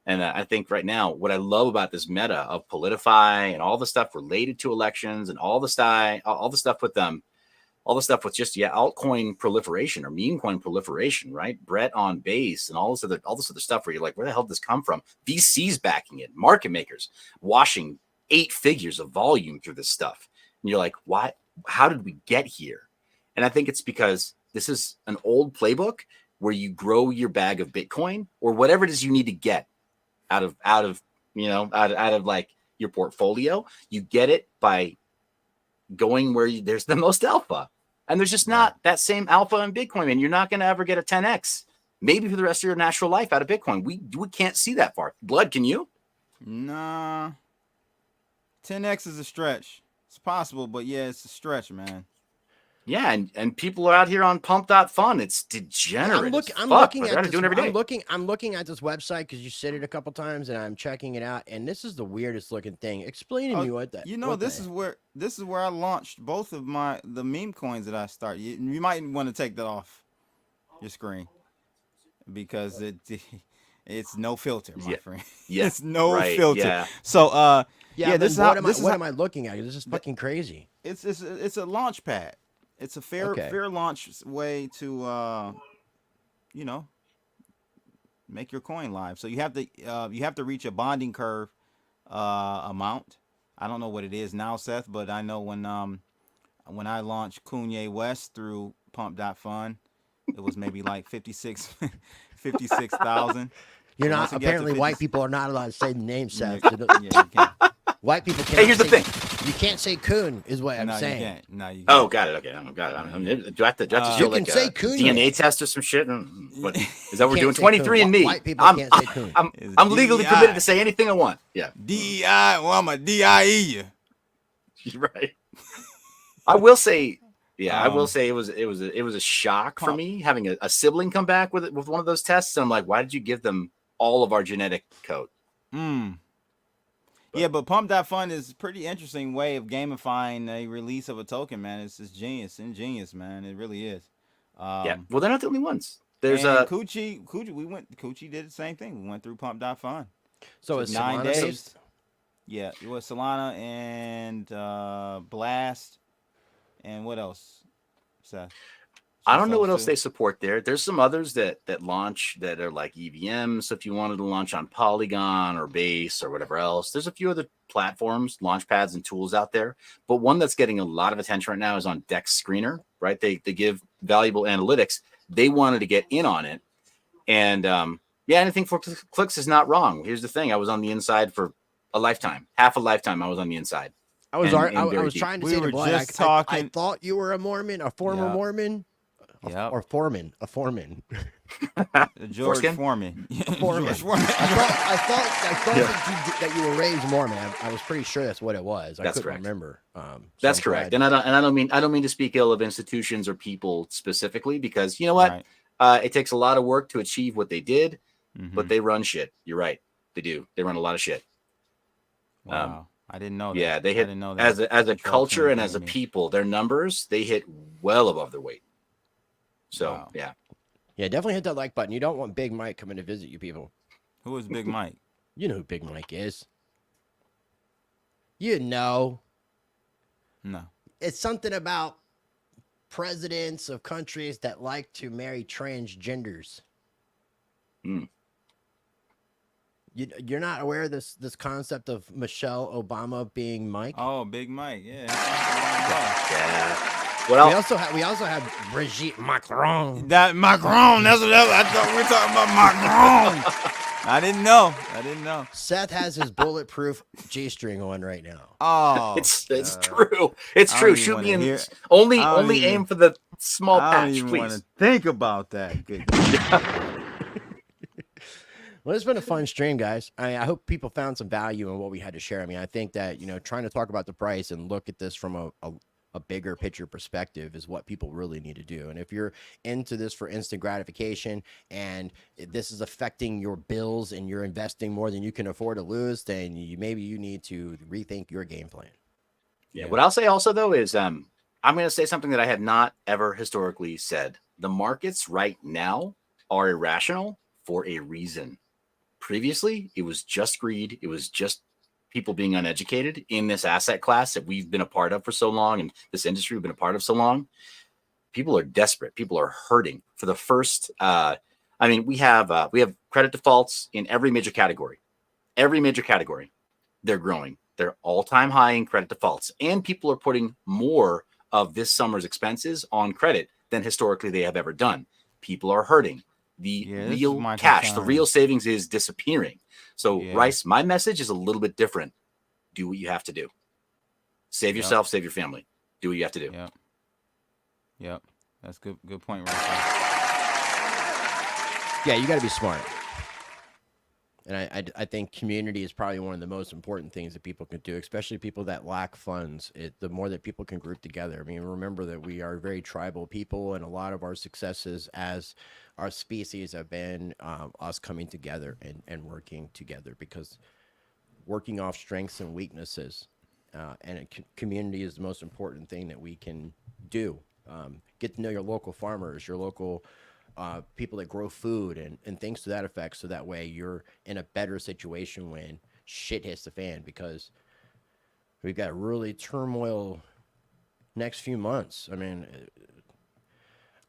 And I think right now, what I love about this meta of Politify and all the stuff related to elections and all the stuff with them, all the stuff with just altcoin proliferation or meme coin proliferation, right? Brett on base and all this other stuff where you're like, where the hell did this come from? VCs backing it, market makers washing 8 figures of volume through this stuff, and you're like, why? How did we get here? And I think it's because this is an old playbook where you grow your bag of Bitcoin or whatever it is you need to get out of like your portfolio. You get it by going where there's the most alpha, and there's just not that same alpha in Bitcoin, and you're not going to ever get a 10x maybe for the rest of your natural life out of Bitcoin. We can't see that far. Blood, can you? Nah. 10x is a stretch. It's possible, but yeah, it's a stretch, man. Yeah, and people are out here on pump.fun. It's degenerate. I'm looking at this. doing every day. I'm looking at this website because you said it a couple times, and I'm checking it out. And this is the weirdest looking thing. Explain to me what that. This is where I launched both of the meme coins that I started. You might want to take that off your screen because it's no filter, my friend. Yeah, it's no right, filter. yeah. So this is what am I looking at? This is fucking crazy. It's a launch pad. It's a fair launch way to make your coin live. So you have to reach a bonding curve amount I don't know what it is now, Seth, but I know when I launched Kanye West through Pump.Fun, it was maybe like 56,000. You're So once not. it got to Apparently, 50, white people are not allowed to say the name, yeah, Seth. So yeah, you can't. white people can't. Hey, here's the say, thing. You can't say coon, is what I'm No, saying. you can't. No, you can't. Oh, got it. Okay, got it. Do I have to show You can like say a coon. DNA test or some shit? What is that? We're can't doing say coon. 23 and me. White people can't say coon. It's I'm legally DEI. permitted to say anything I want. Yeah, DEI. Well, I'm a DIE you. you're right. I will say, I will Um, say it was a shock for Pump. me having a sibling come back with one of those tests. And I'm like, why did you give them all of our genetic code? Yeah, but Pump.Fun is a pretty interesting way of gamifying a release of a token, man. It's just ingenious, man. It really is. Yeah. Well, they're not the only ones. There's and a Coochie did the same thing. We went through Pump.Fun. So Took it's 9 Solana days. based? Yeah, it was Solana and Blast, and what else, Seth? I don't know what else too? they support there. There's some others that launch that are like EVMs. So if you wanted to launch on Polygon or Base or whatever else, there's a few other platforms, launch pads, and tools out there. But one that's getting a lot of attention right now is on Dex Screener, right? They give valuable analytics. They wanted to get in on it. And anything for clicks is not wrong. Here's the thing. I was on the inside for a lifetime, half a lifetime. I was on the inside. I was very trying to We say were to Black, just I talking- thought you were a Mormon, a former Yeah. Mormon, Yep. or a foreman. George Foreskin? Foreman. Foreman. George Foreman. I thought that you were raised Mormon. I was pretty sure that's what it was. I That's couldn't correct. remember. So That's I'm correct. glad- And I don't mean to speak ill of institutions or people specifically, because you know what? Right. It takes a lot of work to achieve what they did, Mhm. but they run shit. You're right. They do. They run a lot of shit. Wow. I didn't know that. Yeah, they I hit didn't know that. as a culture and 12, as a 23andMe. people, their numbers, they hit well above their weight. So Wow. yeah. Yeah, definitely hit that like button. You don't want Big Mike coming to visit you people. Who is Big Mike? You know who Big Mike is. You know. No. It's something about presidents of countries that like to marry transgenders. Mm. You're not aware of this concept of Michelle Obama being Mike? Oh, Big Mike. Yeah. Yeah. We Well, also have Brigitte Macron. That Macron. That's what I thought we were talking about. Macron. I didn't know. Seth has his bulletproof G-string on right now. Oh, it's true. It's I true. don't even Shoot wanna me in. hear- Only I don't even- aim for the small I don't patch, even want please. to think about that. Good. Well, it's been a fun stream, guys. I hope people found some value in what we had to share. I mean, I think that, trying to talk about the price and look at this from a bigger picture perspective is what people really need to do. And if you're into this for instant gratification and this is affecting your bills and you're investing more than you can afford to lose, then maybe you need to rethink your game plan. Yeah. What I'll say also though is I'm going to say something that I have not ever historically said. The markets right now are irrational for a reason. Previously, it was just greed. It was just people being uneducated in this asset class that we've been a part of for so long, and this industry we've been a part of so long. People are desperate. People are hurting. For the first, we have credit defaults in every major category. Every major category, they're growing. They're all-time high in credit defaults, and people are putting more of this summer's expenses on credit than historically they have ever done. People are hurting. The this is real my cash, the concern. real savings is disappearing. So, Yeah. Rice, my message is a little bit different. Do what you have to do. Save yourself, save your family. Do what you have to do. Yep. That's good point right there. Yeah, you got to be smart. And I think community is probably one of the most important things that people can do, especially people that lack funds. The more that people can group together. I mean, remember that we are very tribal people, and a lot of our successes as our species have been us coming together and working together, because working off strengths and weaknesses and a community is the most important thing that we can do. Get to know your local farmers, your local people that grow food and things to that effect, so that way you're in a better situation when shit hits the fan, because we've got really turmoil next few months. I mean,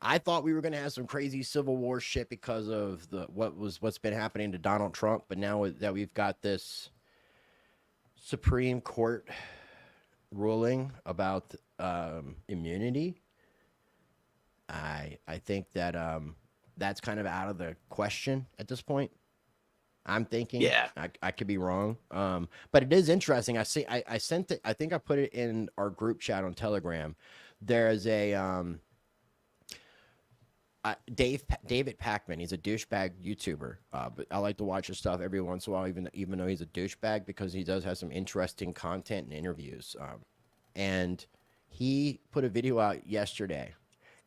I thought we were going to have some crazy civil war shit because of what's been happening to Donald Trump, but now that we've got this Supreme Court ruling about immunity, I think that that's kind of out of the question at this point. I'm thinking. Yeah. I could be wrong. But it is interesting. I sent it. I think I put it in our group chat on Telegram. There's a David Pakman. He's a douchebag YouTuber. But I like to watch his stuff every once in a while, even though he's a douchebag, because he does have some interesting content and interviews. And he put a video out yesterday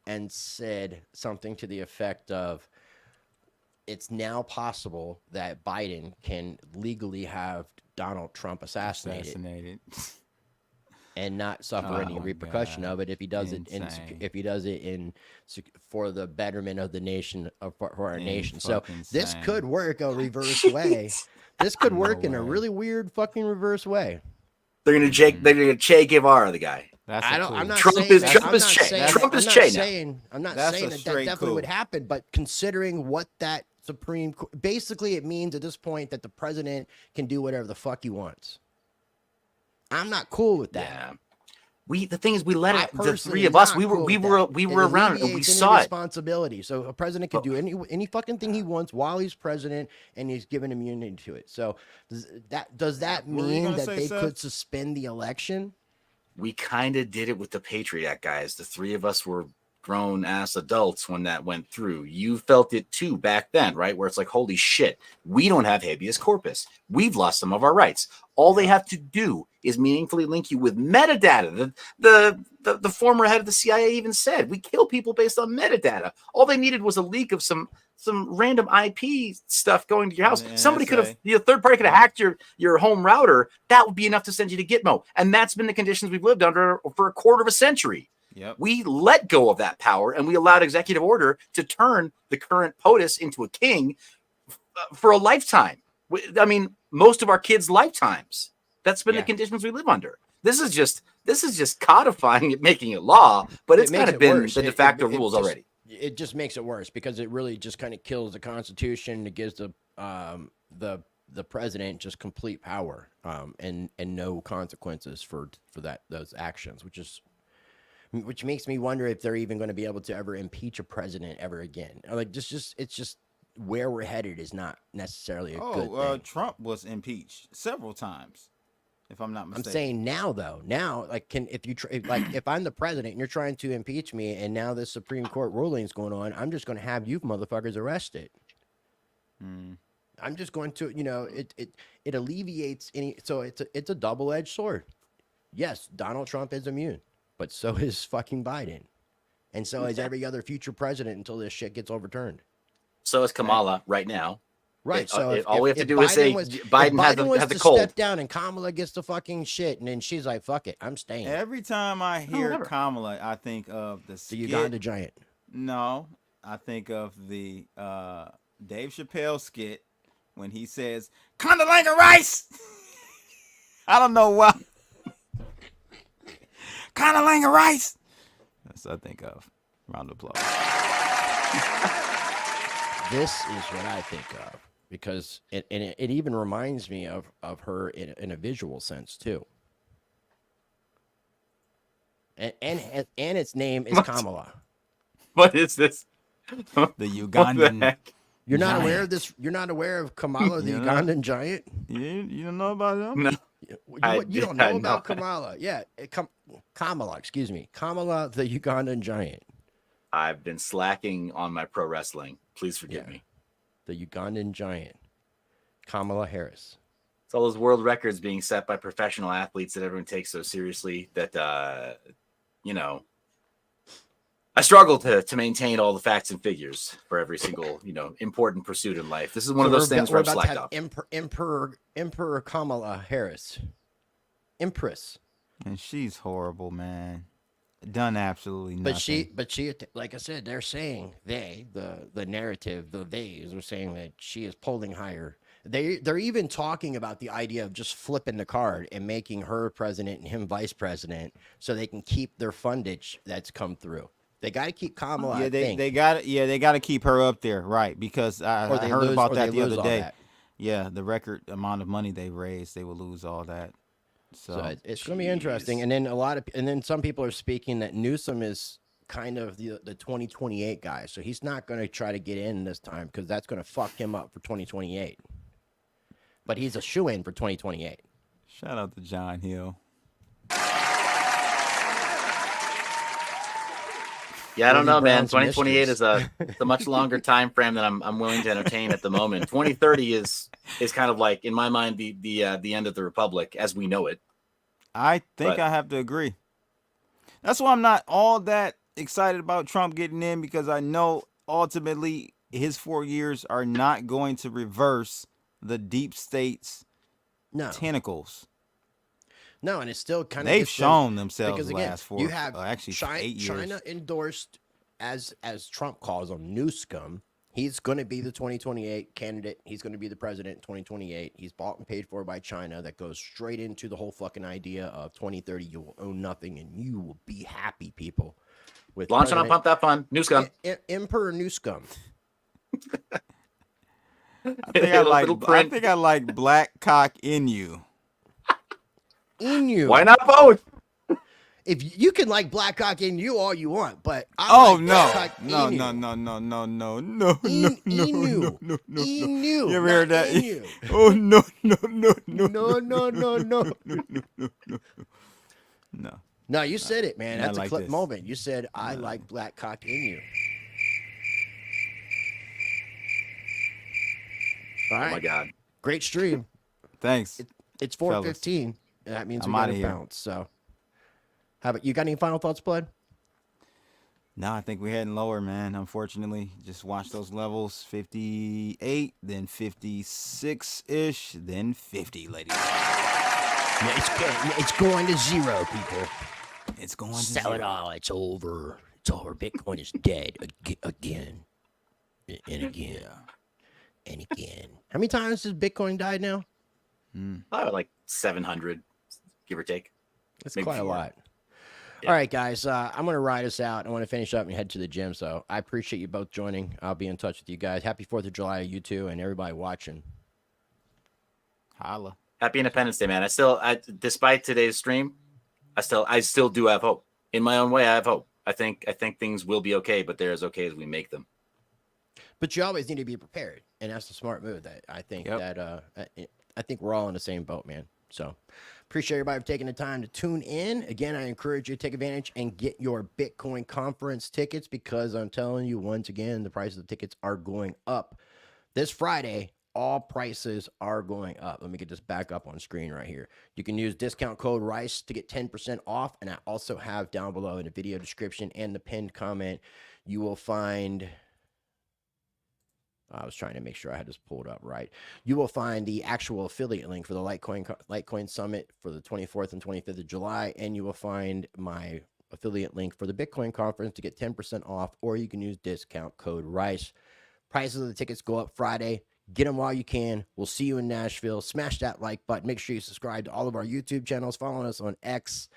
and said something to the effect of, it's now possible that Biden can legally have Donald Trump assassinated. And not suffer any repercussion of it if he does it for the betterment of the nation, for our nation. So this could work a reverse way. This could work in a really weird fucking reverse way. They're gonna Che Guevara the guy. I'm not Trump saying is that- Trump I'm is not Che. saying- Trump is I'm Che not now. saying I'm not That's saying a that straight definitely would coup. happen, but considering what that Supreme Court, basically it means at this point that the president can do whatever the fuck he wants. I'm not cool with that. Yeah. The thing is, we let I it. The personally three of am us, not we cool with were that. around it, and we alleviates any saw it. responsibility. So a president can do any fucking thing he wants while he's president, and he's given immunity to it. So does that What were you mean gonna that say, they Seth? could suspend the election? We kind of did it with the Patriot Act, guys. The three of us were grown ass adults when that went through. You felt it too back then, right? Where it's like, holy shit, we don't have habeas corpus. We've lost some of our rights. All they have to do is meaningfully link you with metadata. The former head of the CIA even said, we kill people based on metadata. All they needed was a leak of some random IP stuff going to your house. The Somebody could have, NSA. the third party could have hacked your home router. That would be enough to send you to Gitmo. And that's been the conditions we've lived under for a quarter of a century. Yep. We let go of that power and we allowed executive order to turn the current POTUS into a king for a lifetime. I mean, most of our kids' lifetimes. That's been the conditions we live under. This is just codifying it, making it law, but it's kind of been the de facto rules already. It just makes it worse because it really just kind of kills the Constitution. It gives the president just complete power and no consequences for those actions, which makes me wonder if they're even going to be able to ever impeach a president ever again. Like it's just where we're headed is not necessarily a good thing. Trump was impeached several times, if I'm not mistaken. I'm saying now, though, like, if I'm the president and you're trying to impeach me, and now this Supreme Court ruling is going on, I'm just going to have you motherfuckers arrested. I'm just going to, it alleviates any. So it's a double-edged sword. Yes, Donald Trump is immune, but so is fucking Biden, and so is every other future president until this shit gets overturned. So is Kamala right now. Right. So all we have to do is say Biden has the cold. Step down and Kamala gets the fucking shit, and then she's like, "Fuck it, I'm staying." Every time I hear Kamala, I think of the Uganda giant. No, I think of the Dave Chappelle skit when he says "Condoleezza Rice." I don't know why. Condoleezza Rice. That's what I think of. Round of applause. This is what I think of because it even reminds me of her in a visual sense too. And its name is Kamala. What is this? The Ugandan. You're not aware of this? You're not aware of Kamala, the Ugandan giant? You don't know about him? No. You don't know about Kamala? Yeah, Kamala. Excuse me, Kamala, the Ugandan giant. I've been slacking on my pro wrestling. Please forgive me. The Ugandan giant, Kamala Harris. It's all those world records being set by professional athletes that everyone takes so seriously that, I struggle to maintain all the facts and figures for every single, important pursuit in life. This is one of those things where I've slacked off. Emperor Kamala Harris. Empress. And she's horrible, man. Done absolutely nothing. But she, like I said, they're saying the narrative, the theys are saying that she is polling higher. They're even talking about the idea of just flipping the card and making her president and him vice president, so they can keep their fundage that's come through. They got to keep Kamala. Yeah, they got to keep her up there, right? Because I heard about that the other day. Yeah, the record amount of money they raised, they will lose all that. So it's going to be interesting. And then some people are speaking that Newsom is kind of the 2028 guy. So he's not going to try to get in this time because that's going to fuck him up for 2028. But he's a shoo-in for 2028. Shout out to John Hill. Yeah, I don't know, man. Brown's 2028 is a much longer time frame than I'm willing to entertain at the moment. 2030 is kind of like, in my mind, the end of the republic as we know it. I think I have to agree. That's why I'm not all that excited about Trump getting in, because I know ultimately his 4 years are not going to reverse the deep state's tentacles. No, and it's still kind of they've shown themselves because, the again, last 4 you have actually 8 years. China endorsed, as Trump calls him, New Scum. He's going to be the 2028 candidate. He's going to be the president in 2028. He's bought and paid for by China. That goes straight into the whole fucking idea of 2030. You will own nothing and you will be happy, people. With launch on Pump That Fun. New Scum. Emperor New Scum. I think I like Black Cock in you. In you. Why not both? If you can like Black Cock in you all you want, but no. You ever heard that? Oh no. No, you said it, man. That's like a clip this. moment. You said I like Black Cock in you. All right. Oh my God. Great stream. Thanks. It's 4:15. That means I'm we got outta to here. bounce. So, how about you? Got any final thoughts, Blood? No, I think we're heading lower, man. Unfortunately, just watch those levels: 58, then 56-ish, then 50, ladies. Yeah, it's going to zero, people. It's going to Sell zero. it all. It's over. It's over. Bitcoin is dead again and again and again. How many times has Bitcoin died now? Like 700, give or take. That's Maybe quite a more. lot. Yeah. All right, guys. I'm going to ride us out. I want to finish up and head to the gym. So I appreciate you both joining. I'll be in touch with you guys. Happy 4th of July to you two and everybody watching. Holla. Happy Independence Day, man. Despite today's stream, I still do have hope. In my own way, I have hope. I think things will be okay, but they're as okay as we make them. But you always need to be prepared, and that's a smart move. That I think I think we're all in the same boat, man. So appreciate everybody for taking the time to tune in. Again, I encourage you to take advantage and get your Bitcoin conference tickets, because I'm telling you, once again, the price of the tickets are going up. This Friday, all prices are going up. Let me get this back up on screen right here. You can use discount code RICE to get 10% off. And I also have down below in the video description and the pinned comment, you will find... I was trying to make sure I had this pulled up right. You will find the actual affiliate link for the Litecoin Summit for the 24th and 25th of July, and you will find my affiliate link for the Bitcoin conference to get 10% off, or you can use discount code RICE. Prices of the tickets go up Friday. Get them while you can. We'll see you in Nashville. Smash that like button. Make sure you subscribe to all of our YouTube channels. Follow us on X.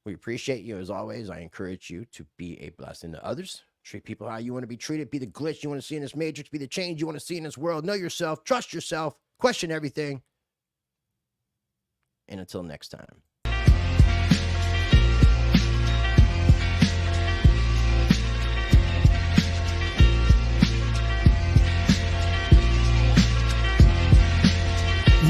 We appreciate you as always. I encourage you to be a blessing to others. Treat people how you want to be treated. Be the glitch you want to see in this matrix. Be the change you want to see in this world. Know yourself. Trust yourself. Question everything. And until next time.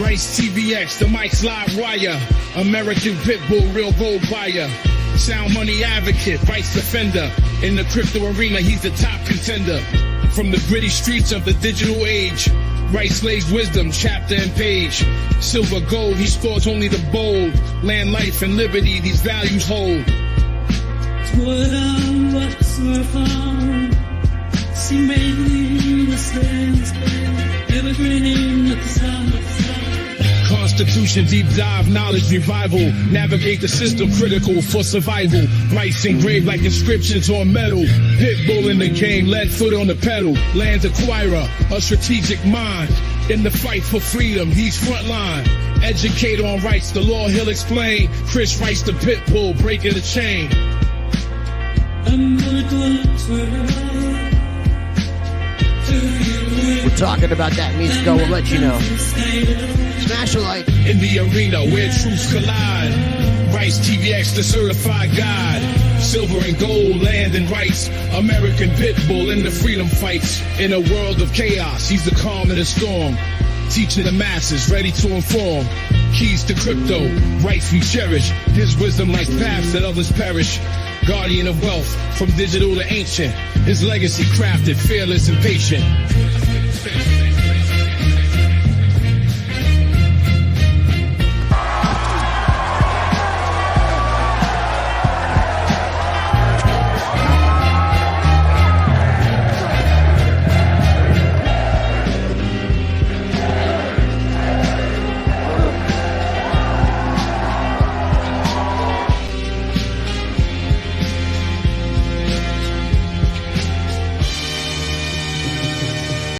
Rice TVX, the mic's live wire. American Pitbull, real gold buyer. Sound money advocate, vice defender. In the crypto arena, he's the top contender. From the gritty streets of the digital age, Rice lays wisdom, chapter and page. Silver, gold, he scores only the bold. Land, life, and liberty, these values hold. What I was found. See me the stands, evergreen at the sound of the sound. Constitution, deep dive, knowledge revival. Navigate the system, critical for survival. Rice engraved like inscriptions on metal. Pitbull in the game, lead foot on the pedal. Land acquirer, a strategic mind. In the fight for freedom, he's frontline. Educate on rights, the law he'll explain. Chris Rice the Pitbull, breaking the chain. I'm gonna go to talking about that means go, we'll let you know. Smash a like. In the arena where truths collide. Rice TVX, the certified guide. Silver and gold, land and rights. American pitbull in the freedom fights. In a world of chaos, he's the calm in the storm. Teaching the masses, ready to inform. Keys to crypto, rights we cherish. His wisdom like paths that others perish. Guardian of wealth, from digital to ancient. His legacy crafted, fearless and patient.